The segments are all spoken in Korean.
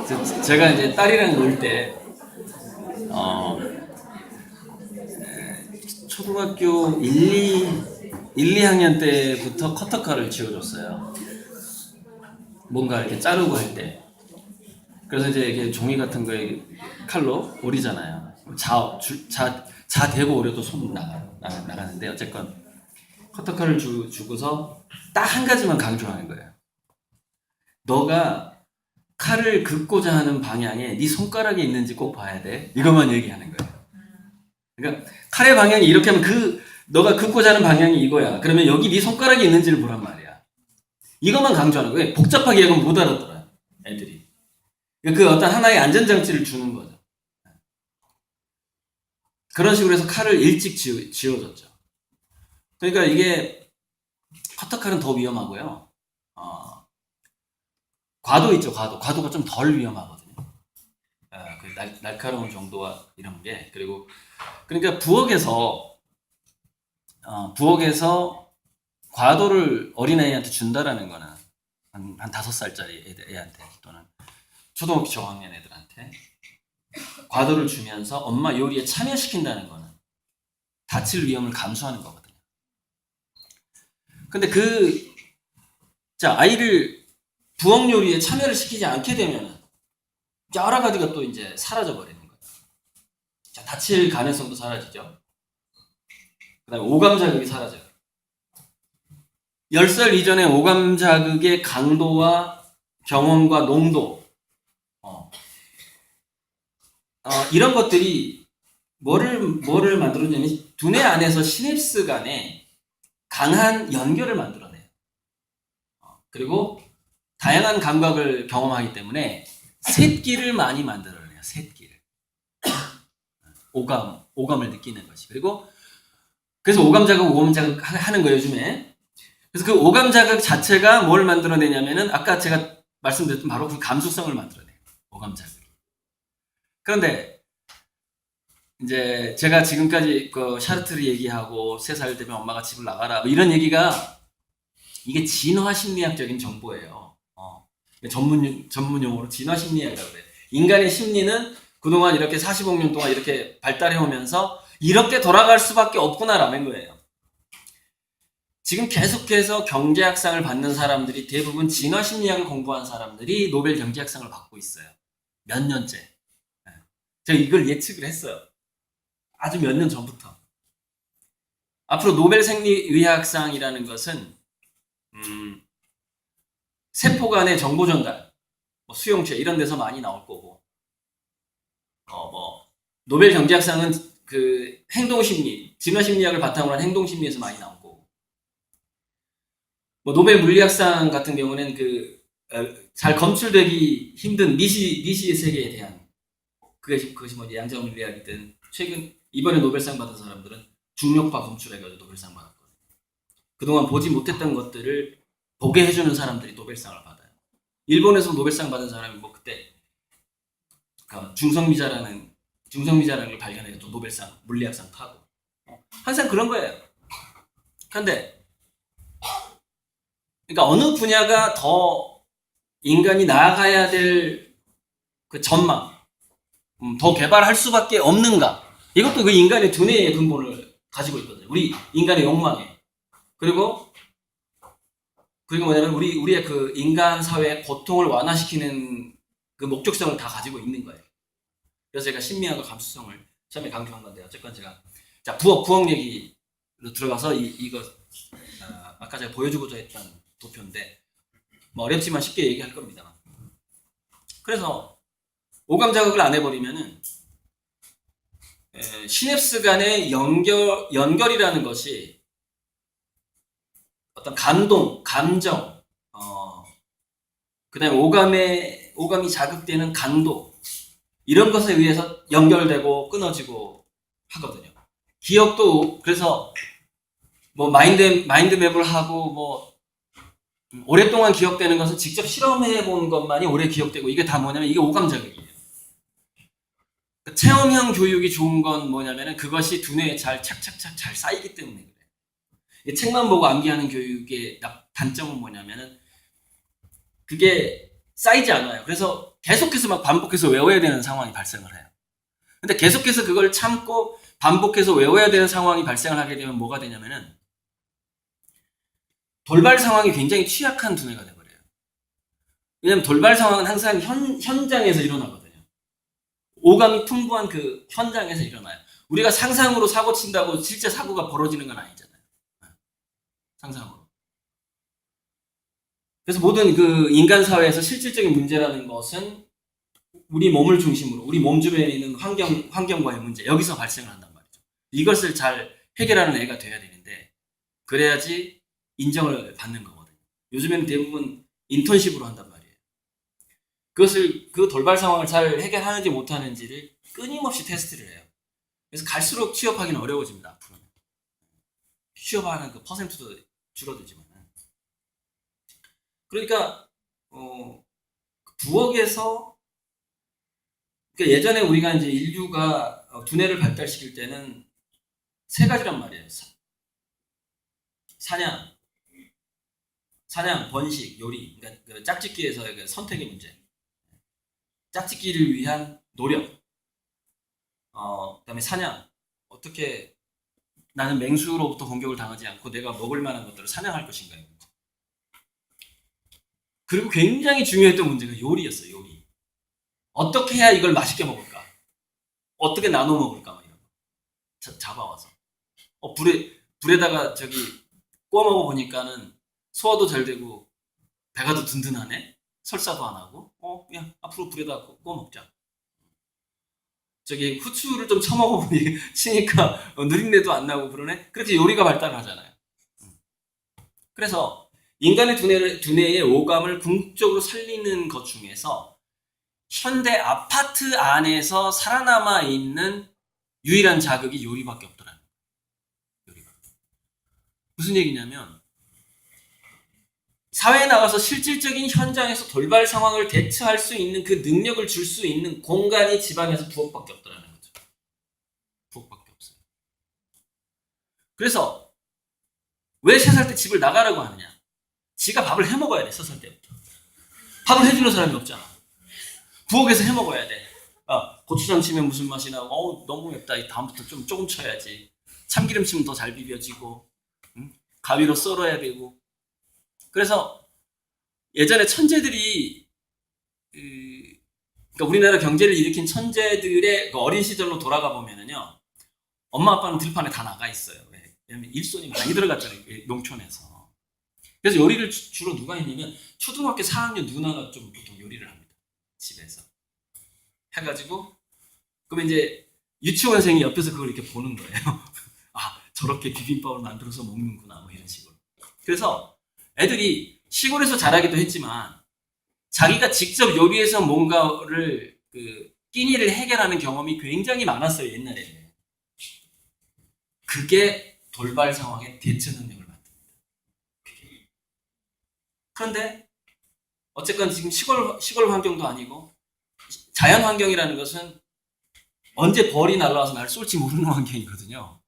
제가 이제 딸이랑 놀 때, 초등학교 1, 2학년 때부터 커터칼을 쥐어줬어요. 뭔가 이렇게 자르고 할 때. 그래서 이제 이게 종이 같은 거에 칼로 오리잖아요. 자 대고 오려도 손 나가는데, 어쨌건 커터칼을 주고서 딱 한 가지만 강조하는 거예요. 너가 칼을 긋고자 하는 방향에 네 손가락에 있는지 꼭 봐야 돼. 이것만 얘기하는 거예요. 그러니까 칼의 방향이 이렇게 하면 너가 긋고자 하는 방향이 이거야. 그러면 여기 네 손가락에 있는지를 보란 말이야. 이것만 강조하는 거예요. 복잡하게 하면 못 알아들어요, 애들이. 그 어떤 하나의 안전장치를 주는 거죠. 그런 식으로 해서 칼을 일찍 지워줬죠. 그러니까 이게 커터칼은 더 위험하고요. 과도 있죠, 과도. 과도가 좀 덜 위험하거든요. 그 날카로운 정도와 이런 게. 그러니까 부엌에서 과도를 어린아이한테 준다라는 거는 한 5살짜리 애한테 또는 초등학교 저학년 애들한테 과도를 주면서 엄마 요리에 참여시킨다는 거는 다칠 위험을 감수하는 거거든요. 근데 아이를 부엌 요리에 참여를 시키지 않게 되면 여러 가지가 또 이제 사라져 버리는 거예요. 다칠 가능성도 사라지죠. 그 다음에 오감 자극이 사라져요. 10살 이전에 오감 자극의 강도와 경험과 농도, 이런 것들이 뭐를 만들어내냐면 두뇌 안에서 시냅스 간에 강한 연결을 만들어내요. 그리고 다양한 감각을 경험하기 때문에 셋기를 많이 만들어내요. 셋기를. 오감을 느끼는 것이. 그래서 오감 자극 하는 거예요, 요즘에. 그래서 그 오감 자극 자체가 뭘 만들어내냐면은 아까 제가 말씀드렸던 바로 그 감수성을 만들어내요. 오감 자극이. 그런데 이제 제가 지금까지 그 샤르트르 얘기하고 3살 되면 엄마가 집을 나가라 이런 얘기가 이게 진화 심리학적인 정보예요. 전문 용어로 진화 심리학이라고 그래요. 인간의 심리는 그동안 이렇게 40억 년 동안 이렇게 발달해 오면서 이렇게 돌아갈 수밖에 없구나라는 거예요. 지금 계속해서 경제학상을 받는 사람들이 대부분 진화 심리학을 공부한 사람들이 노벨 경제학상을 받고 있어요. 몇 년째. 제가 이걸 예측을 했어요. 아주 몇 년 전부터. 앞으로 노벨 생리의학상이라는 것은 세포 간의 정보 전달, 수용체 이런 데서 많이 나올 거고, 노벨 경제학상은 그 행동심리, 진화심리학을 바탕으로 한 행동심리에서 많이 나올 거고, 노벨 물리학상 같은 경우는 잘 검출되기 힘든 미시의 세계에 대한 그것이 양자 물리학이든 이번에 노벨상 받은 사람들은 중력파 검출해가지고 노벨상 받았거든요. 그동안 보지 못했던 것들을 보게 해주는 사람들이 노벨상을 받아요. 일본에서 노벨상 받은 사람이 그때 중성미자라는 걸 발견해서 노벨상 물리학상 타고 항상 그런 거예요. 그런데 그러니까 어느 분야가 더 인간이 나아가야 될 그 전망, 더 개발할 수밖에 없는가? 이것도 그 인간의 두뇌의 근본을 가지고 있거든요. 우리 인간의 욕망에. 그리고 뭐냐면 우리의 그 인간 사회의 고통을 완화시키는 그 목적성을 다 가지고 있는 거예요. 그래서 제가 심리학과 감수성을 처음에 강조한 건데, 어쨌건 제가 부엌 얘기로 들어가서 이거 아까 제가 보여주고자 했던 도표인데 어렵지만 쉽게 얘기할 겁니다. 그래서 오감 자극을 안 해버리면은 시냅스 간의 연결이라는 것이 어떤 감동, 감정, 그다음에 오감이 자극되는 강도 이런 것에 의해서 연결되고 끊어지고 하거든요. 기억도 그래서 마인드맵을 하고 오랫동안 기억되는 것은 직접 실험해 본 것만이 오래 기억되고, 이게 다 뭐냐면 이게 오감 자극이에요. 체험형 교육이 좋은 건 뭐냐면은 그것이 두뇌에 착착착 잘 쌓이기 때문에 그래요. 책만 보고 암기하는 교육의 단점은 뭐냐면은 그게 쌓이지 않아요. 그래서 계속해서 막 반복해서 외워야 되는 상황이 발생을 해요. 근데 계속해서 그걸 참고 반복해서 외워야 되는 상황이 발생을 하게 되면 뭐가 되냐면은 돌발 상황이 굉장히 취약한 두뇌가 돼버려요. 왜냐면 돌발 상황은 항상 현장에서 일어나거든요. 오감이 풍부한 그 현장에서 일어나요. 우리가 상상으로 사고 친다고 실제 사고가 벌어지는 건 아니잖아요. 상상으로. 그래서 모든 그 인간 사회에서 실질적인 문제라는 것은 우리 몸을 중심으로 우리 몸 주변에 있는 환경과의 문제, 여기서 발생을 한단 말이죠. 이것을 잘 해결하는 애가 돼야 되는데 그래야지 인정을 받는 거거든요. 요즘에는 대부분 인턴십으로 한단 말이에요. 그것을 그 돌발 상황을 잘 해결하는지 못하는지를 끊임없이 테스트를 해요. 그래서 갈수록 취업하기는 어려워집니다. 앞으로는 취업하는 그 퍼센트도 줄어들지만 그러니까 부엌에서 그러니까 예전에 우리가 이제 인류가 두뇌를 발달시킬 때는 세 가지란 말이에요. 사냥, 번식, 요리. 그러니까 그 짝짓기에서의 그 선택의 문제. 짝짓기를 위한 노력. 그다음에 사냥. 어떻게 나는 맹수로부터 공격을 당하지 않고 내가 먹을 만한 것들을 사냥할 것인가요? 그리고 굉장히 중요했던 문제가 요리였어요. 요리. 어떻게 해야 이걸 맛있게 먹을까? 어떻게 나눠 먹을까? 막 이런 거. 잡아와서. 불에다가 구워 먹어보니까는 소화도 잘 되고 배가 더 든든하네. 설사도 안 하고. 그냥 앞으로 불에다 구워 먹자. 후추를 좀 쳐먹어보니 치니까 누린내도 안 나고 그러네. 그렇게 요리가 발달을 하잖아요. 그래서 인간의 두뇌의 오감을 궁극적으로 살리는 것 중에서 현대 아파트 안에서 살아남아 있는 유일한 자극이 요리밖에 없더라는 거예요. 요리가. 무슨 얘기냐면 사회에 나가서 실질적인 현장에서 돌발 상황을 대처할 수 있는 그 능력을 줄 수 있는 공간이 집안에서 부엌밖에 없더라는 거죠. 부엌밖에 없어요. 그래서 왜 3살 때 집을 나가라고 하느냐? 지가 밥을 해 먹어야 돼. 3살 때부터. 밥을 해주는 사람이 없잖아. 부엌에서 해 먹어야 돼. 고추장 치면 무슨 맛이 나고 너무 맵다. 다음부터 좀 조금 쳐야지. 참기름 치면 더 잘 비벼지고 가위로 썰어야 되고. 그래서 예전에 천재들이 그러니까 우리나라 경제를 일으킨 천재들의 그 어린 시절로 돌아가 보면은요, 엄마 아빠는 들판에 다 나가 있어요. 왜냐면 일손이 많이 들어갔잖아요. 농촌에서. 그래서 요리를 주로 누가 했냐면 초등학교 4학년 누나가 좀 보통 요리를 합니다. 집에서 해가지고 그러면 이제 유치원생이 옆에서 그걸 이렇게 보는 거예요. 저렇게 비빔밥을 만들어서 먹는구나 뭐 이런 식으로. 그래서 애들이 시골에서 자라기도 했지만 자기가 직접 요리해서 뭔가를 끼니를 해결하는 경험이 굉장히 많았어요. 옛날에. 그게 돌발 상황의 대처 능력을 만듭니다. 그런데 어쨌건 지금 시골 환경도 아니고 자연 환경이라는 것은 언제 벌이 날라와서 날 쏠지 모르는 환경이거든요.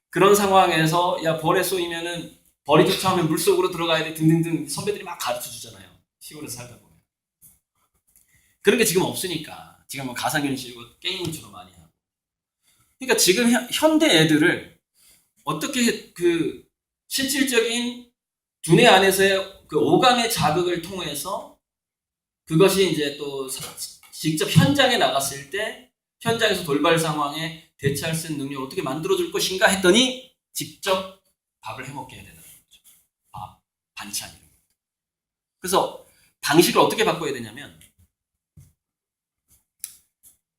그런 상황에서 벌에 쏘이면은 벌이 쫓아오면 물속으로 들어가야 돼 등등등 선배들이 막 가르쳐 주잖아요. 시골에서 살다 보면. 그런 게 지금 없으니까 지금 뭐 가상현실이고 게임 주로 많이 하고. 그러니까 지금 현대 애들을 어떻게 그 실질적인 두뇌 안에서의 그 오감의 자극을 통해서 그것이 이제 또 직접 현장에 나갔을 때 현장에서 돌발 상황에 대처할 수 있는 능력을 어떻게 만들어줄 것인가 했더니 직접 밥을 해먹게 해야 된다는 거죠. 밥, 반찬 이런 거. 그래서 방식을 어떻게 바꿔야 되냐면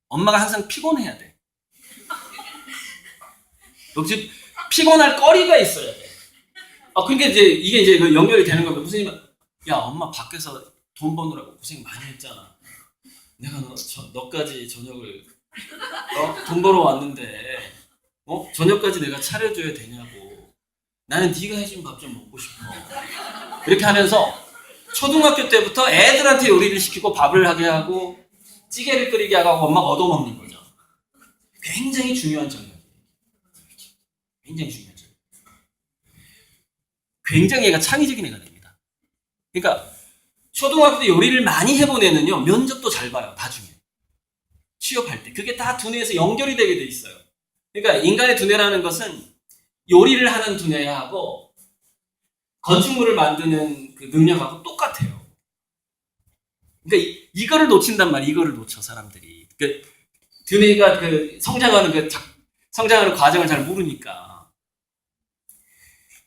엄마가 항상 피곤해야 돼. 역시 피곤할 거리가 있어야 돼. 그러니까 이게 이제 연결이 되는 겁니다. 무슨 얘기면 야 엄마 밖에서 돈 버느라고 고생 많이 했잖아. 내가 너까지 저녁을 돈 벌어 왔는데 저녁까지 내가 차려줘야 되냐고. 나는 네가 해준 밥 좀 먹고 싶어. 이렇게 하면서 초등학교 때부터 애들한테 요리를 시키고 밥을 하게 하고 찌개를 끓이게 하고 엄마가 얻어먹는 거죠. 굉장히 중요한 전략이에요. 굉장히 중요한 전략. 굉장히 얘가 창의적인 애가 됩니다. 그러니까 초등학교 때 요리를 많이 해본 애는요, 면접도 잘 봐요, 나중에. 취업할 때. 그게 다 두뇌에서 연결이 되게 돼 있어요. 그러니까 인간의 두뇌라는 것은 요리를 하는 두뇌하고 건축물을 만드는 그 능력하고 똑같아요. 그러니까 이거를 놓친단 말이에요. 이거를 놓쳐, 사람들이. 그 두뇌가 그 성장하는 과정을 잘 모르니까.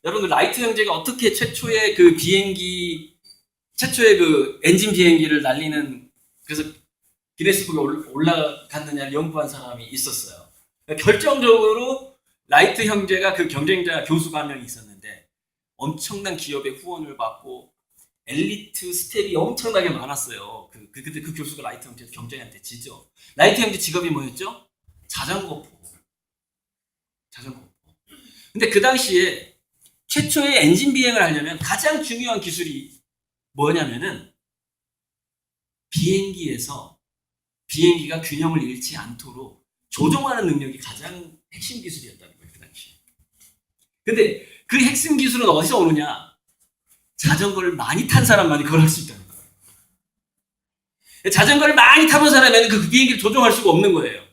여러분들, 라이트 형제가 어떻게 최초의 그 엔진 비행기를 날리는, 그래서 기네스북에 올라갔느냐를 연구한 사람이 있었어요. 그러니까 결정적으로 라이트 형제가 그 경쟁자 교수가 한 명 있었는데 엄청난 기업의 후원을 받고 엘리트 스텝이 엄청나게 많았어요. 근데 그 교수가 라이트 형제 경쟁한테 지죠. 라이트 형제 직업이 뭐였죠? 자전거포. 근데 그 당시에 최초의 엔진 비행을 하려면 가장 중요한 기술이 뭐냐면은 비행기가 균형을 잃지 않도록 조종하는 능력이 가장 핵심 기술이었다는 거예요, 그 당시에. 근데 그 핵심 기술은 어디서 오느냐? 자전거를 많이 탄 사람만이 그걸 할 수 있다는 거예요. 자전거를 많이 타본 사람에는 그 비행기를 조종할 수가 없는 거예요.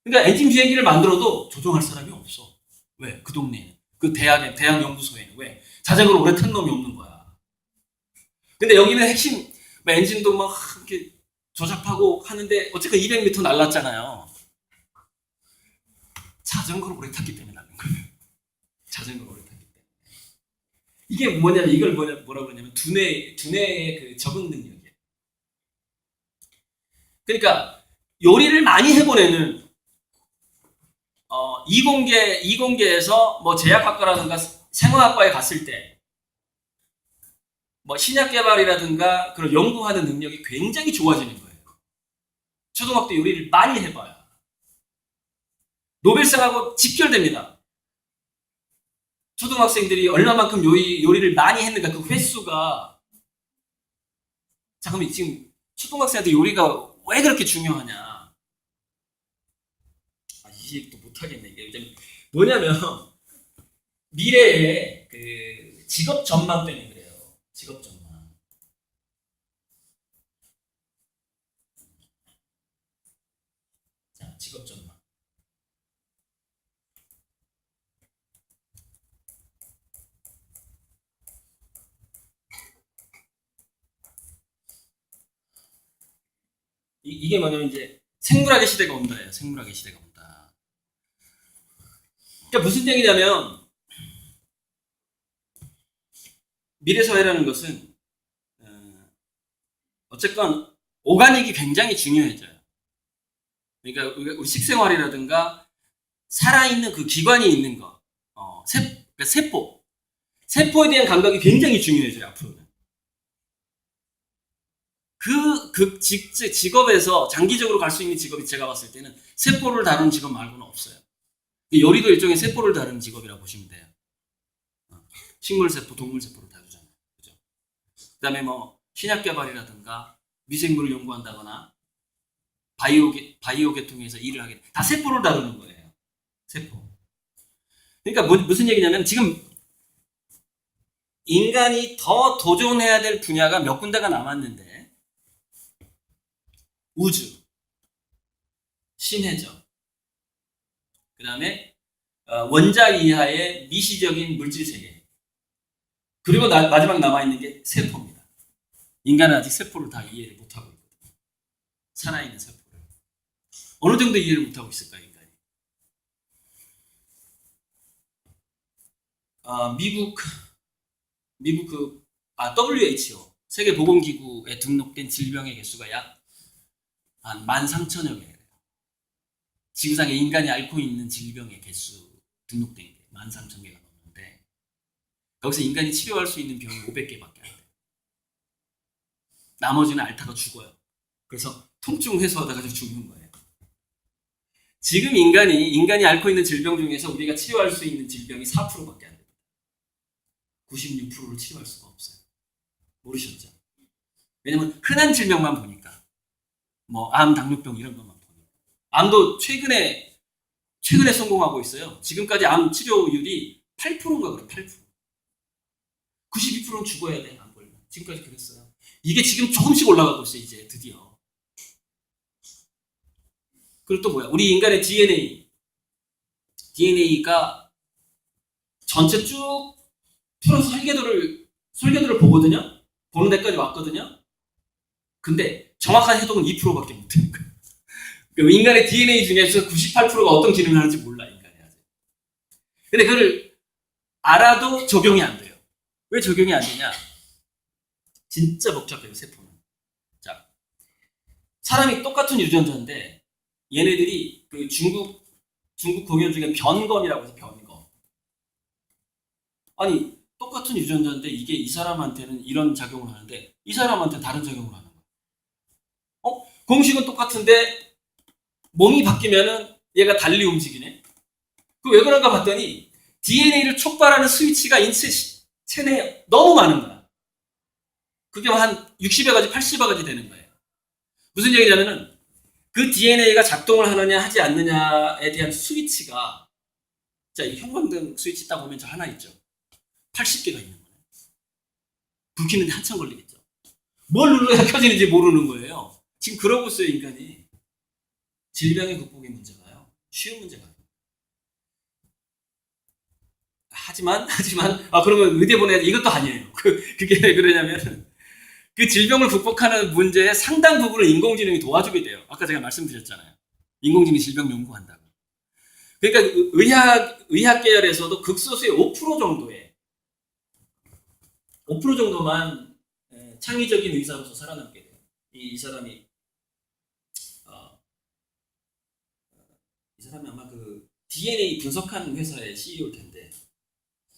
그러니까 엔진 비행기를 만들어도 조종할 사람이 없어. 왜? 그 동네에는. 그 대학 연구소에는. 왜? 자전거를 오래 탄 놈이 없는 거야. 근데 여기는 핵심, 엔진도 막 이렇게 조작하고 하는데 어쨌든 200m 날랐잖아요. 자전거를 오래 탔기 때문에 날린 거예요. 자전거를 오래 탔기 때문에. 이게 뭐냐면, 이걸 뭐라고 그러냐면 두뇌의 그 적응 능력이에요. 그러니까 요리를 많이 해본 애는 이공계에서 뭐 제약학과라든가 생화학과에 갔을 때 뭐 신약 개발이라든가 그런 연구하는 능력이 굉장히 좋아지는 거예요. 초등학교 때 요리를 많이 해봐야 노벨상하고 직결됩니다. 초등학생들이 얼마만큼 요리를 많이 했는가, 그 횟수가. 자, 그럼 지금 초등학생한테 요리가 왜 그렇게 중요하냐? 이 얘기도 못하겠네. 이게 뭐냐면, 미래에 그 직업 전망 때문에 그래요. 직업 전망. 자, 직업 전망. 이게 뭐냐면 이제 생물학의 시대가 온다예요. 생물학의 시대가 온다. 그러니까 무슨 얘기냐면, 미래 사회라는 것은 어쨌건 오가닉이 굉장히 중요해져요. 그러니까 우리 식생활이라든가 살아있는 그 기관이 있는 거, 그러니까 세포에 대한 감각이 굉장히 중요해져요, 앞으로는. 직업에서 장기적으로 갈 수 있는 직업이 제가 봤을 때는 세포를 다루는 직업 말고는 없어요. 요리도 일종의 세포를 다루는 직업이라고 보시면 돼요. 식물세포, 동물세포를 다루잖아요. 그죠? 그 다음에 뭐, 신약 개발이라든가 미생물을 연구한다거나 바이오 계통에서 일을 하게, 다 세포를 다루는 거예요. 세포. 그러니까 무슨 얘기냐면, 지금 인간이 더 도전해야 될 분야가 몇 군데가 남았는데, 우주, 신해적, 그 다음에 원자 이하의 미시적인 물질 세계, 그리고 마지막 남아있는 게 세포입니다. 인간은 아직 세포를 다 이해를 못하고 있거든요. 살아있는 세포를. 어느 정도 이해를 못하고 있을까요, 인간이? WHO, 세계보건기구에 등록된 질병의 개수가 약 한 13,000여 개예요. 지구상에 인간이 앓고 있는 질병의 개수 등록된 게 13,000개가 넘는데, 거기서 인간이 치료할 수 있는 병이 500개밖에 안 돼요. 나머지는 앓다가 죽어요. 그래서 통증 해소하다가 죽는 거예요. 지금 인간이 앓고 있는 질병 중에서 우리가 치료할 수 있는 질병이 4%밖에 안 됩니다. 96%를 치료할 수가 없어요. 모르셨죠? 왜냐면 흔한 질병만 보니까. 뭐 암, 당뇨병 이런 것만 보니까. 암도 최근에 성공하고 있어요. 지금까지 암 치료율이 8%인가 그래요. 8%. 92%는 죽어야 돼, 암 걸면. 지금까지 그랬어요. 이게 지금 조금씩 올라가고 있어요. 이제 드디어. 그리고 또 뭐야? 우리 인간의 DNA가 전체 쭉 풀어서 설계도를 보거든요. 보는 데까지 왔거든요. 근데 정확한 해독은 2%밖에 못해요. 인간의 DNA 중에서 98%가 어떤 기능을 하는지 몰라, 인간이 아직. 근데 그걸 알아도 적용이 안 돼요. 왜 적용이 안 되냐? 진짜 복잡해요, 세포는. 자, 사람이 똑같은 유전자인데, 얘네들이 그 중국 공연 중에 변검이라고 해서 변검. 아니, 똑같은 유전자인데 이게 이 사람한테는 이런 작용을 하는데, 이 사람한테는 다른 작용을 하는 거야. 공식은 똑같은데, 몸이 바뀌면은 얘가 달리 움직이네. 그 왜 그런가 봤더니 DNA를 촉발하는 스위치가 인체 체내에 너무 많은 거야. 그게 한 60여 가지, 80여 가지 되는 거예요. 무슨 얘기냐면은 그 DNA가 작동을 하느냐 하지 않느냐에 대한 스위치가, 자, 이 형광등 스위치 딱 보면 저 하나 있죠. 80개가 있는 거예요. 불 켜는데 한참 걸리겠죠. 뭘 눌러야 켜지는지 모르는 거예요. 지금 그러고 있어요, 인간이. 질병의 극복의 문제가요. 쉬운 문제가 아니에요. 하지만, 그러면 의대 보내야 돼. 이것도 아니에요. 그게 왜 그러냐면, 그 질병을 극복하는 문제의 상당 부분을 인공지능이 도와주게 돼요. 아까 제가 말씀드렸잖아요. 인공지능이 질병 연구한다고. 그러니까 의학 계열에서도 극소수의 5% 정도만 창의적인 의사로서 살아남게 돼요. 이 사람이 아마 그 DNA 분석하는 회사의 CEO일 텐데,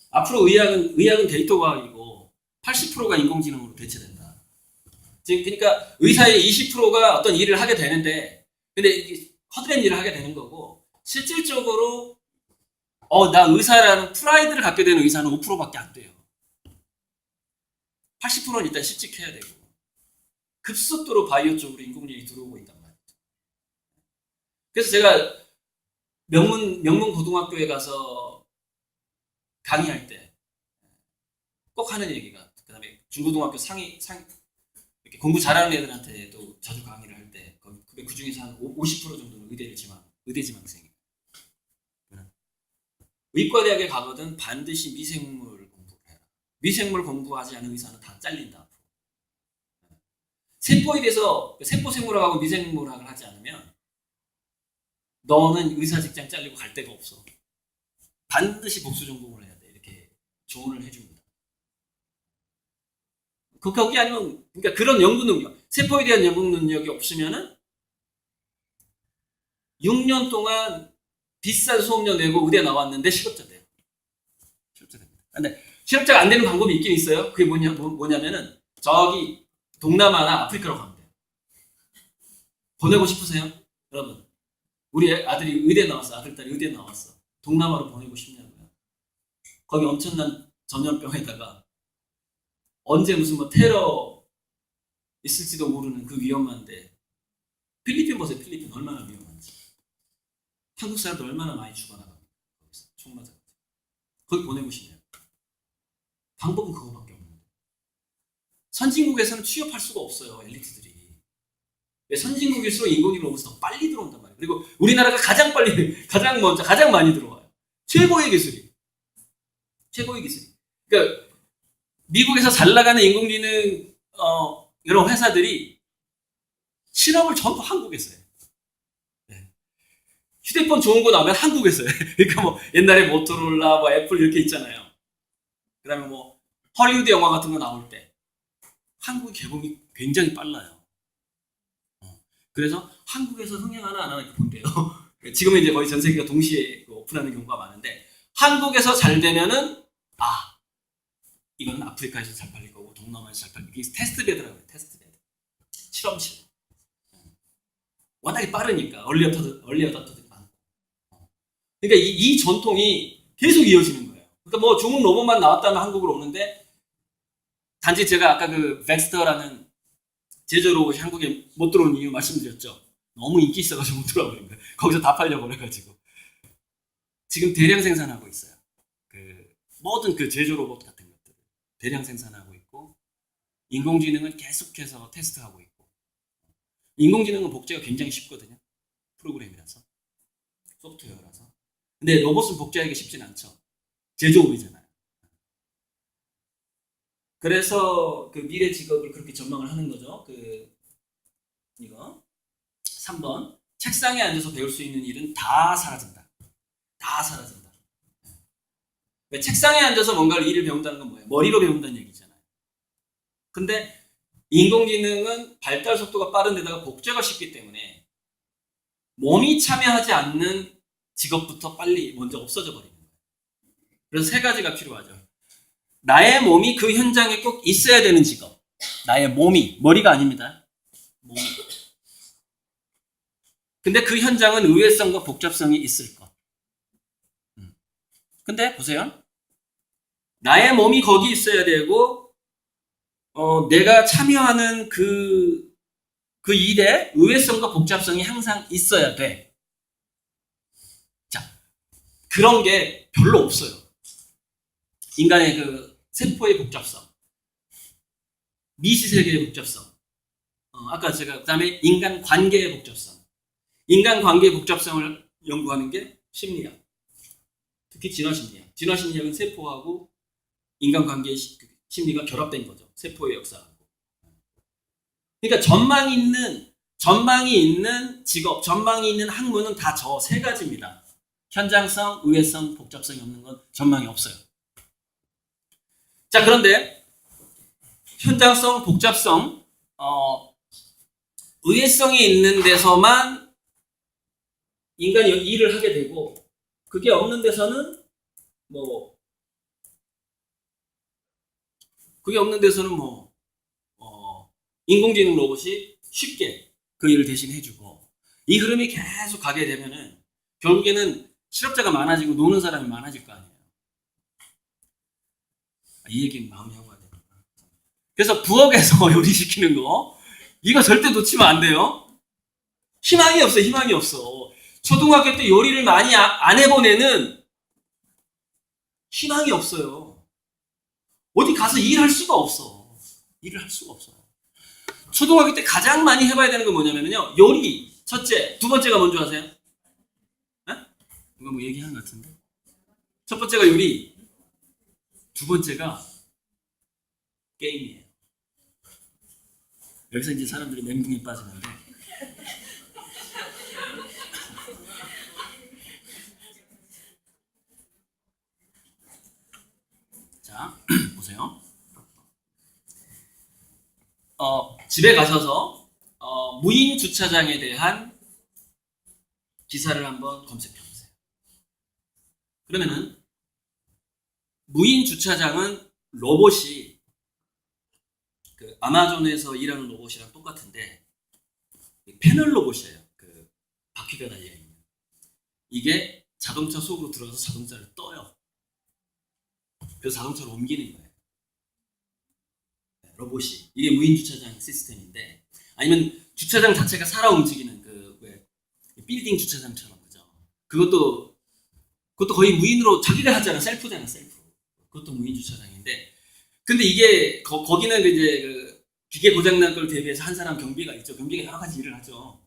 앞으로 의학은 데이터 과학이고 80%가 인공지능으로 대체된다. 지금 그러니까 의사의 20%가 어떤 일을 하게 되는데, 근데 이게 허드렛 일을 하게 되는 거고, 실질적으로 나 의사라는 프라이드를 갖게 되는 의사는 5%밖에 안 돼요. 80%는 일단 실직해야 되고, 급속도로 바이오 쪽으로 인공지능이 들어오고 있단 말이죠. 그래서 제가 명문 고등학교에 가서 강의할 때 꼭 하는 얘기가, 그 다음에 중고등학교 이렇게 공부 잘하는 애들한테도 자주 강의를 할 때, 그 중에서 한 50% 정도는 의대 지망생이에요. 의과대학에 가거든 반드시 미생물 공부를 해라. 미생물 공부하지 않은 의사는 다 잘린다. 앞으로. 세포에 대해서 세포 생물학하고 미생물학을 하지 않으면 너는 의사 직장 잘리고 갈 데가 없어. 반드시 복수 전공을 해야 돼. 이렇게 조언을 해줍니다. 거기 아니면, 그러니까 그런 연구 능력, 세포에 대한 연구 능력이 없으면은 6년 동안 비싼 수업료 내고 의대 나왔는데 실업자 돼요. 실업자 됩니다. 근데 실업자가 안 되는 방법이 있긴 있어요. 그게 뭐냐면은 저기 동남아나 아프리카로 가면 돼요. 보내고 싶으세요? 여러분, 우리 아들이 의대 나왔어. 아들딸이 의대 나왔어. 동남아로 보내고 싶냐고요. 거기 엄청난 전염병에다가 언제 무슨 뭐 테러 있을지도 모르는 그 위험한데, 필리핀 보세요. 필리핀 얼마나 위험한지. 한국 사람들 얼마나 많이 죽어나갑니까? 총 맞아. 거기 보내고 싶냐? 방법은 그거밖에 없는데. 선진국에서는 취업할 수가 없어요. 엘리트들이. 선진국일수록 인공지능 오면서 더 빨리 들어온단 말이에요. 그리고 우리나라가 가장 많이 들어와요. 최고의 기술이. 그러니까 미국에서 잘 나가는 인공지능 이런 회사들이 실험을 전부 한국에서 해요. 네. 휴대폰 좋은 거 나오면 한국에서 해요. 그러니까 뭐 옛날에 모토로라, 뭐 애플 이렇게 있잖아요. 그다음에 뭐 헐리우드 영화 같은 거 나올 때 한국 개봉이 굉장히 빨라요. 그래서 한국에서 흥행하나 안 하나 이렇게 본대요. 지금은 이제 거의 전 세계가 동시에 오픈하는 경우가 많은데, 한국에서 잘 되면은 이건 아프리카에서 잘 팔릴 거고 동남아에서 잘 팔릴 거고. 이게 테스트베드라고 해요. 테스트베드. 실험실. 워낙에 빠르니까 얼리 어답터들이 많고. 그러니까 이 전통이 계속 이어지는 거예요. 그러니까 뭐 좋은 로봇만 나왔다면 한국으로 오는데, 단지 제가 아까 그 벡스터라는 제조 로봇이 한국에 못 들어온 이유 말씀드렸죠. 너무 인기 있어가지고 못 들어와버린 거예요. 거기서 다 팔려버려가지고. 지금 대량 생산하고 있어요. 모든 그 제조 로봇 같은 것들 대량 생산하고 있고, 인공지능을 계속해서 테스트하고 있고, 인공지능은 복제가 굉장히 쉽거든요. 프로그램이라서, 소프트웨어라서. 근데 로봇은 복제하기가 쉽진 않죠. 제조업이잖아요. 그래서 그 미래 직업을 그렇게 전망을 하는 거죠. 이거 3번, 책상에 앉아서 배울 수 있는 일은 다 사라진다. 다 사라진다. 왜 책상에 앉아서 뭔가를 일을 배운다는 건 뭐예요? 머리로 배운다는 얘기잖아요. 근데 인공지능은 발달 속도가 빠른 데다가 복제가 쉽기 때문에 몸이 참여하지 않는 직업부터 빨리 먼저 없어져 버리는 거예요. 그래서 세 가지가 필요하죠. 나의 몸이 그 현장에 꼭 있어야 되는 직업. 나의 몸이, 머리가 아닙니다. 몸이. 근데 그 현장은 의외성과 복잡성이 있을 것. 근데 보세요. 나의 몸이 거기 있어야 되고, 내가 참여하는 그 일에 의외성과 복잡성이 항상 있어야 돼. 자, 그런 게 별로 없어요. 인간의 그 세포의 복잡성, 미시세계의 복잡성, 아까 제가 그다음에 인간 관계의 복잡성, 인간 관계의 복잡성을 연구하는 게 심리학, 특히 진화심리학. 진화심리학은 세포하고 인간 관계의 심리가 결합된 거죠. 세포의 역사하고. 그러니까 전망이 있는 직업, 전망이 있는 학문은 다 저 세 가지입니다. 현장성, 의외성, 복잡성이 없는 건 전망이 없어요. 자, 그런데 현장성, 복잡성, 의외성이 있는 데서만 인간이 일을 하게 되고, 그게 없는 데서는 인공지능 로봇이 쉽게 그 일을 대신 해주고, 이 흐름이 계속 가게 되면은 결국에는 실업자가 많아지고 노는 사람이 많아질 거 아니에요. 이 얘기는 마음이 하고 가야 됩니다. 그래서 부엌에서 요리시키는 거, 이거 절대 놓치면 안 돼요. 희망이 없어, 희망이 없어. 초등학교 때 요리를 많이 안 해본 애는 희망이 없어요. 어디 가서 일할 수가 없어. 일을 할 수가 없어. 초등학교 때 가장 많이 해봐야 되는 건 뭐냐면요. 요리, 첫째. 두 번째가 뭔지 아세요? 에? 이거 뭐 얘기하는 것 같은데. 첫 번째가 요리, 두 번째가 게임이에요. 여기서 이제 사람들이 멘붕에 빠지는데. 자, 보세요. 집에 가셔서 무인 주차장에 대한 기사를 한번 검색해 보세요. 그러면은 무인 주차장은 로봇이 그 아마존에서 일하는 로봇이랑 똑같은데 패널 로봇이에요. 그 바퀴가 달려 있는. 이게 자동차 속으로 들어가서 자동차를 떠요. 그래서 자동차를 옮기는 거예요. 로봇이. 이게 무인 주차장 시스템인데, 아니면 주차장 자체가 살아 움직이는 빌딩 주차장처럼, 그죠? 그것도 거의 무인으로 자기가 하잖아. 셀프잖아, 셀프. 그것도 무인 주차장인데, 근데 이게 거기는 이제 그 기계 고장난 걸 대비해서 한 사람 경비가 있죠. 경비가 여러 가지 일을 하죠.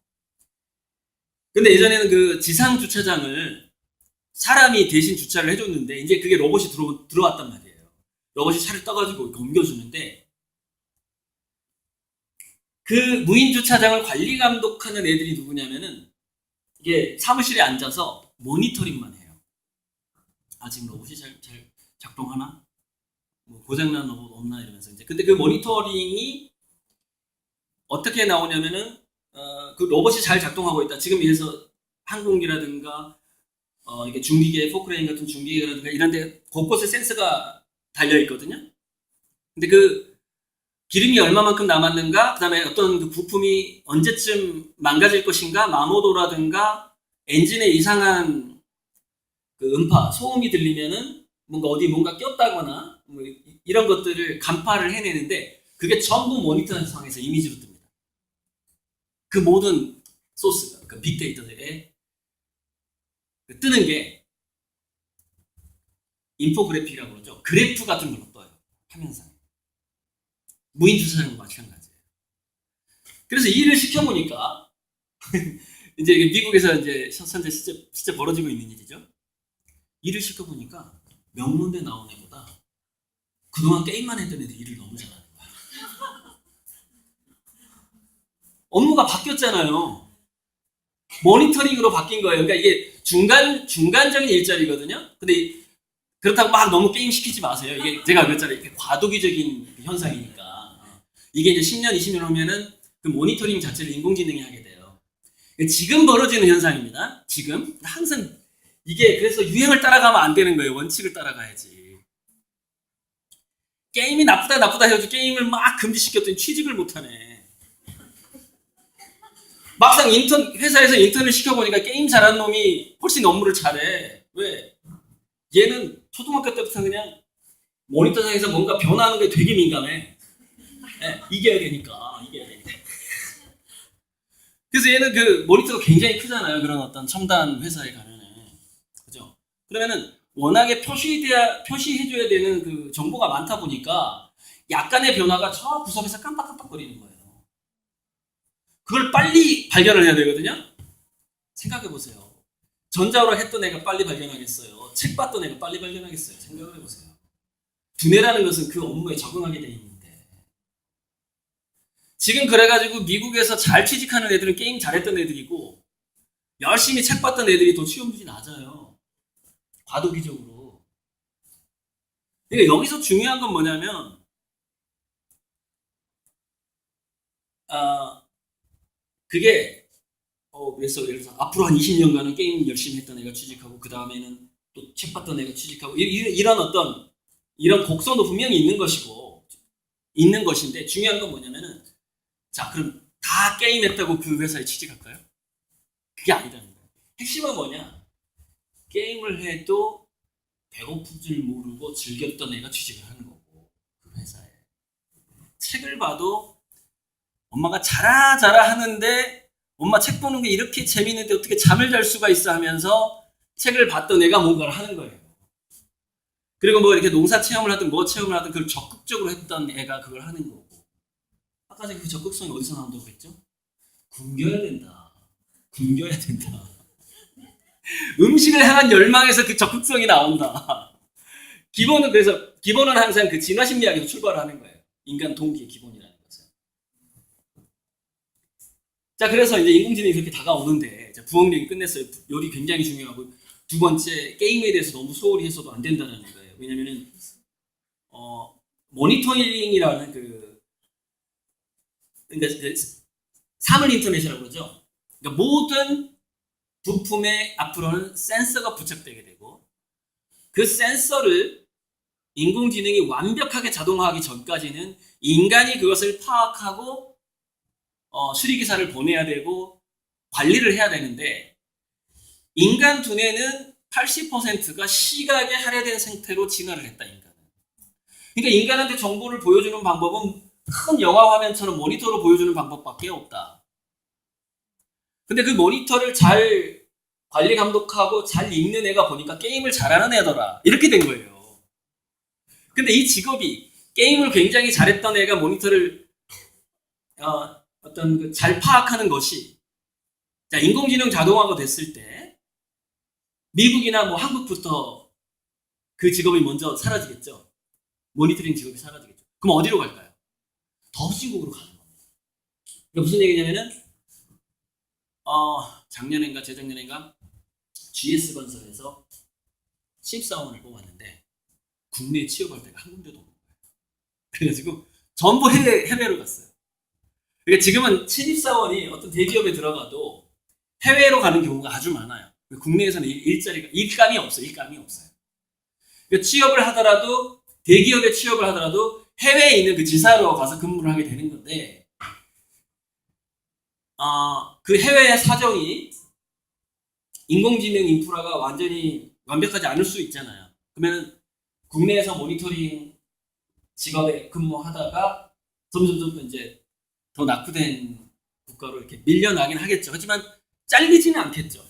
근데 예전에는 그 지상 주차장을 사람이 대신 주차를 해줬는데, 이제 그게 로봇이 들어왔단 말이에요. 로봇이 차를 떠가지고 옮겨주는데, 그 무인 주차장을 관리 감독하는 애들이 누구냐면은, 이게 사무실에 앉아서 모니터링만 해요. 지금 로봇이 잘 작동하나? 뭐 고장난 로봇 없나? 이러면서 이제. 근데 그 모니터링이 어떻게 나오냐면은, 그 로봇이 잘 작동하고 있다. 지금 예서 항공기라든가, 이게 중기계, 포크레인 같은 중기계라든가 이런 데 곳곳에 센서가 달려있거든요. 근데 그 기름이 얼마만큼 남았는가, 그 다음에 어떤 그 부품이 언제쯤 망가질 것인가, 마모도라든가 엔진에 이상한 그 음파, 소음이 들리면은 뭔가 꼈다거나 뭐 이런 것들을 간파를 해내는데, 그게 전부 모니터상에서 이미지로 뜹니다. 그 모든 소스가, 그 빅데이터들에 뜨는 게 인포그래픽이라고 그러죠. 그래프 같은 걸로 떠요. 화면상에. 무인 주차장도 마찬가지예요. 그래서 이 일을 시켜보니까 이제 미국에서 이제 현재 실제 벌어지고 있는 일이죠. 일을 시켜보니까 명문대 나온 애보다 그동안 게임만 했던 애들이 일을 너무 잘하는 거야. 업무가 바뀌었잖아요. 모니터링으로 바뀐 거예요. 그러니까 이게 중간적인 일자리거든요. 근데 그렇다고 막 너무 게임 시키지 마세요. 이게 제가 그랬잖아요. 이게 과도기적인 현상이니까. 이게 이제 10년, 20년 후면은 그 모니터링 자체를 인공지능이 하게 돼요. 지금 벌어지는 현상입니다. 지금. 항상 이게 그래서 유행을 따라가면 안 되는 거예요. 원칙을 따라가야지. 게임이 나쁘다 해가지고 게임을 막 금지시켰더니 취직을 못하네. 막상 회사에서 인턴을 시켜보니까 게임 잘하는 놈이 훨씬 업무를 잘해. 왜? 얘는 초등학교 때부터 그냥 모니터상에서 뭔가 변화하는 게 되게 민감해. 네, 이겨야 되니까. 그래서 얘는 그 모니터가 굉장히 크잖아요. 그런 어떤 첨단 회사에 가면은. 그죠? 그러면은 워낙에 표시해줘야 되는 그 정보가 많다 보니까 약간의 변화가 저 구석에서 깜빡깜빡거리는 거예요. 그걸 빨리 발견을 해야 되거든요. 생각해보세요. 전자오락 했던 애가 빨리 발견하겠어요? 책 봤던 애가 빨리 발견하겠어요? 생각을 해보세요. 두뇌라는 것은 그 업무에 적응하게 돼 있는데 지금 그래가지고 미국에서 잘 취직하는 애들은 게임 잘했던 애들이고 열심히 책 봤던 애들이 더 취업률이 낮아요. 과도기적으로. 그러니까 여기서 중요한 건 뭐냐면 그게 그래서 예를 들어서 앞으로 한 20년간은 게임 열심히 했던 애가 취직하고 그 다음에는 또 책 봤던 애가 취직하고 이런 어떤 이런 곡선도 분명히 있는 것인데 중요한 건 뭐냐면은 자 그럼 다 게임했다고 그 회사에 취직할까요? 그게 아니라는 거예요. 핵심은 뭐냐? 게임을 해도 배고픈 줄 모르고 즐겼던 애가 취직을 하는 거고 그 회사에 책을 봐도 엄마가 자라 하는데 엄마 책 보는 게 이렇게 재밌는데 어떻게 잠을 잘 수가 있어 하면서 책을 봤던 애가 뭔가를 하는 거예요. 그리고 뭐 이렇게 농사 체험을 하든 뭐 체험을 하든 그걸 적극적으로 했던 애가 그걸 하는 거고. 아까 전에 그 적극성이 어디서 나온다고 했죠? 굶겨야 된다. 음식을 향한 열망에서 그 적극성이 나온다. 기본은 항상 그 진화 심리학에서 출발하는 거예요. 인간 동기의 기본이라는 것은. 자, 그래서 이제 인공지능이 그렇게 다가오는데, 부엌얘기 끝냈어요. 요리 굉장히 중요하고, 두 번째, 게임에 대해서 너무 소홀히 해서도 안 된다는 거예요. 왜냐면은, 모니터링이라는 그러니까 사물 인터넷이라고 그러죠. 그러니까 모든 부품에 앞으로는 센서가 부착되게 되고, 그 센서를 인공지능이 완벽하게 자동화하기 전까지는 인간이 그것을 파악하고 수리기사를 보내야 되고 관리를 해야 되는데 인간 두뇌는 80%가 시각에 할애된 상태로 진화를 했다. 인간은. 그러니까 인간한테 정보를 보여주는 방법은 큰 영화 화면처럼 모니터로 보여주는 방법밖에 없다. 근데 그 모니터를 잘 관리 감독하고 잘 읽는 애가 보니까 게임을 잘하는 애더라. 이렇게 된 거예요. 근데 이 직업이 게임을 굉장히 잘했던 애가 모니터를 잘 파악하는 것이 자 인공지능 자동화가 됐을 때 미국이나 뭐 한국부터 그 직업이 먼저 사라지겠죠. 모니터링 직업이 사라지겠죠. 그럼 어디로 갈까요? 더 시국으로 가는 겁니다. 그러니까 무슨 얘기냐면은 작년인가 재작년인가 GS건설에서 신입사원을 뽑았는데 국내에 취업할 때가 한 군데도 없는 거예요. 그래가지고 전부 해외로 갔어요. 그러니까 지금은 신입사원이 어떤 대기업에 들어가도 해외로 가는 경우가 아주 많아요. 국내에서는 일감이 없어요. 그러니까 취업을 하더라도 대기업에 취업을 하더라도 해외에 있는 그 지사로 가서 근무를 하게 되는 건데 그 해외의 사정이 인공지능 인프라가 완전히 완벽하지 않을 수 있잖아요. 그러면 국내에서 모니터링 직업에 근무하다가 점점 이제 더 낙후된 국가로 이렇게 밀려나긴 하겠죠. 하지만 잘리지는 않겠죠.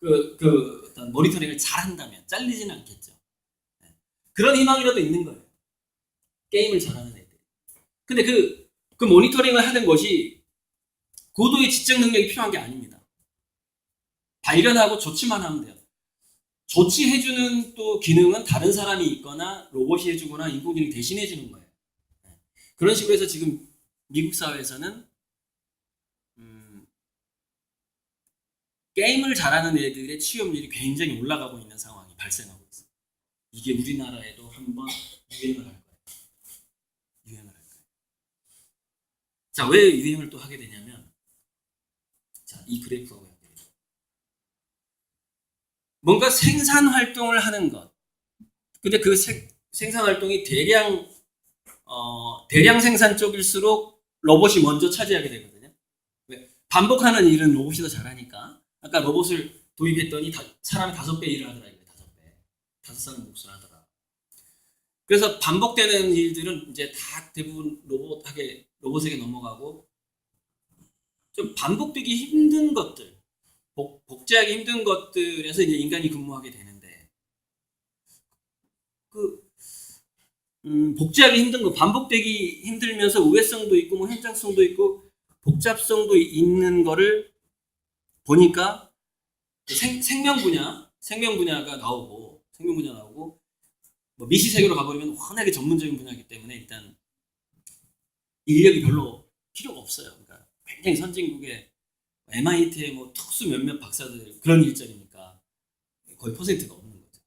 어떤 모니터링을 잘 한다면 잘리지는 않겠죠. 그런 희망이라도 있는 거예요. 게임을 잘하는 애들. 근데 그 모니터링을 하는 것이 고도의 지적 능력이 필요한 게 아닙니다. 발견하고 조치만 하면 돼요. 조치해주는 또 기능은 다른 사람이 있거나 로봇이 해주거나 인공지능이 대신해주는 거예요. 그런 식으로 해서 지금 미국 사회에서는 게임을 잘하는 애들의 취업률이 굉장히 올라가고 있는 상황이 발생하고 있어요. 이게 우리나라에도 한번 유행을 할 거예요. 유행을 할 거예요. 자, 왜 유행을 또 하게 되냐면, 자, 이 그래프하고 연결해요. 뭔가 생산 활동을 하는 것. 근데 그 생산 활동이 대량 생산 쪽일수록 로봇이 먼저 차지하게 되거든요. 왜? 반복하는 일은 로봇이 더 잘하니까. 아까 로봇을 도입했더니 사람이 5배 일을 하더라. 5배. 5사람 몫을 하더라. 그래서 반복되는 일들은 이제 다 대부분 로봇에게 넘어가고, 좀 반복되기 힘든 것들, 복제하기 힘든 것들에서 이제 인간이 근무하게 되는데, 복제하기 힘든 거, 반복되기 힘들면서 우회성도 있고, 뭐 현장성도 있고, 복잡성도 있는 거를 보니까 생명 분야가 나오고, 뭐 미시 세계로 가버리면 워낙에 전문적인 분야이기 때문에 일단 인력이 별로 필요가 없어요. 그러니까 굉장히 선진국의 MIT의 뭐 특수 몇몇 박사들 그런 일자리니까 거의 퍼센트가 없는 거죠.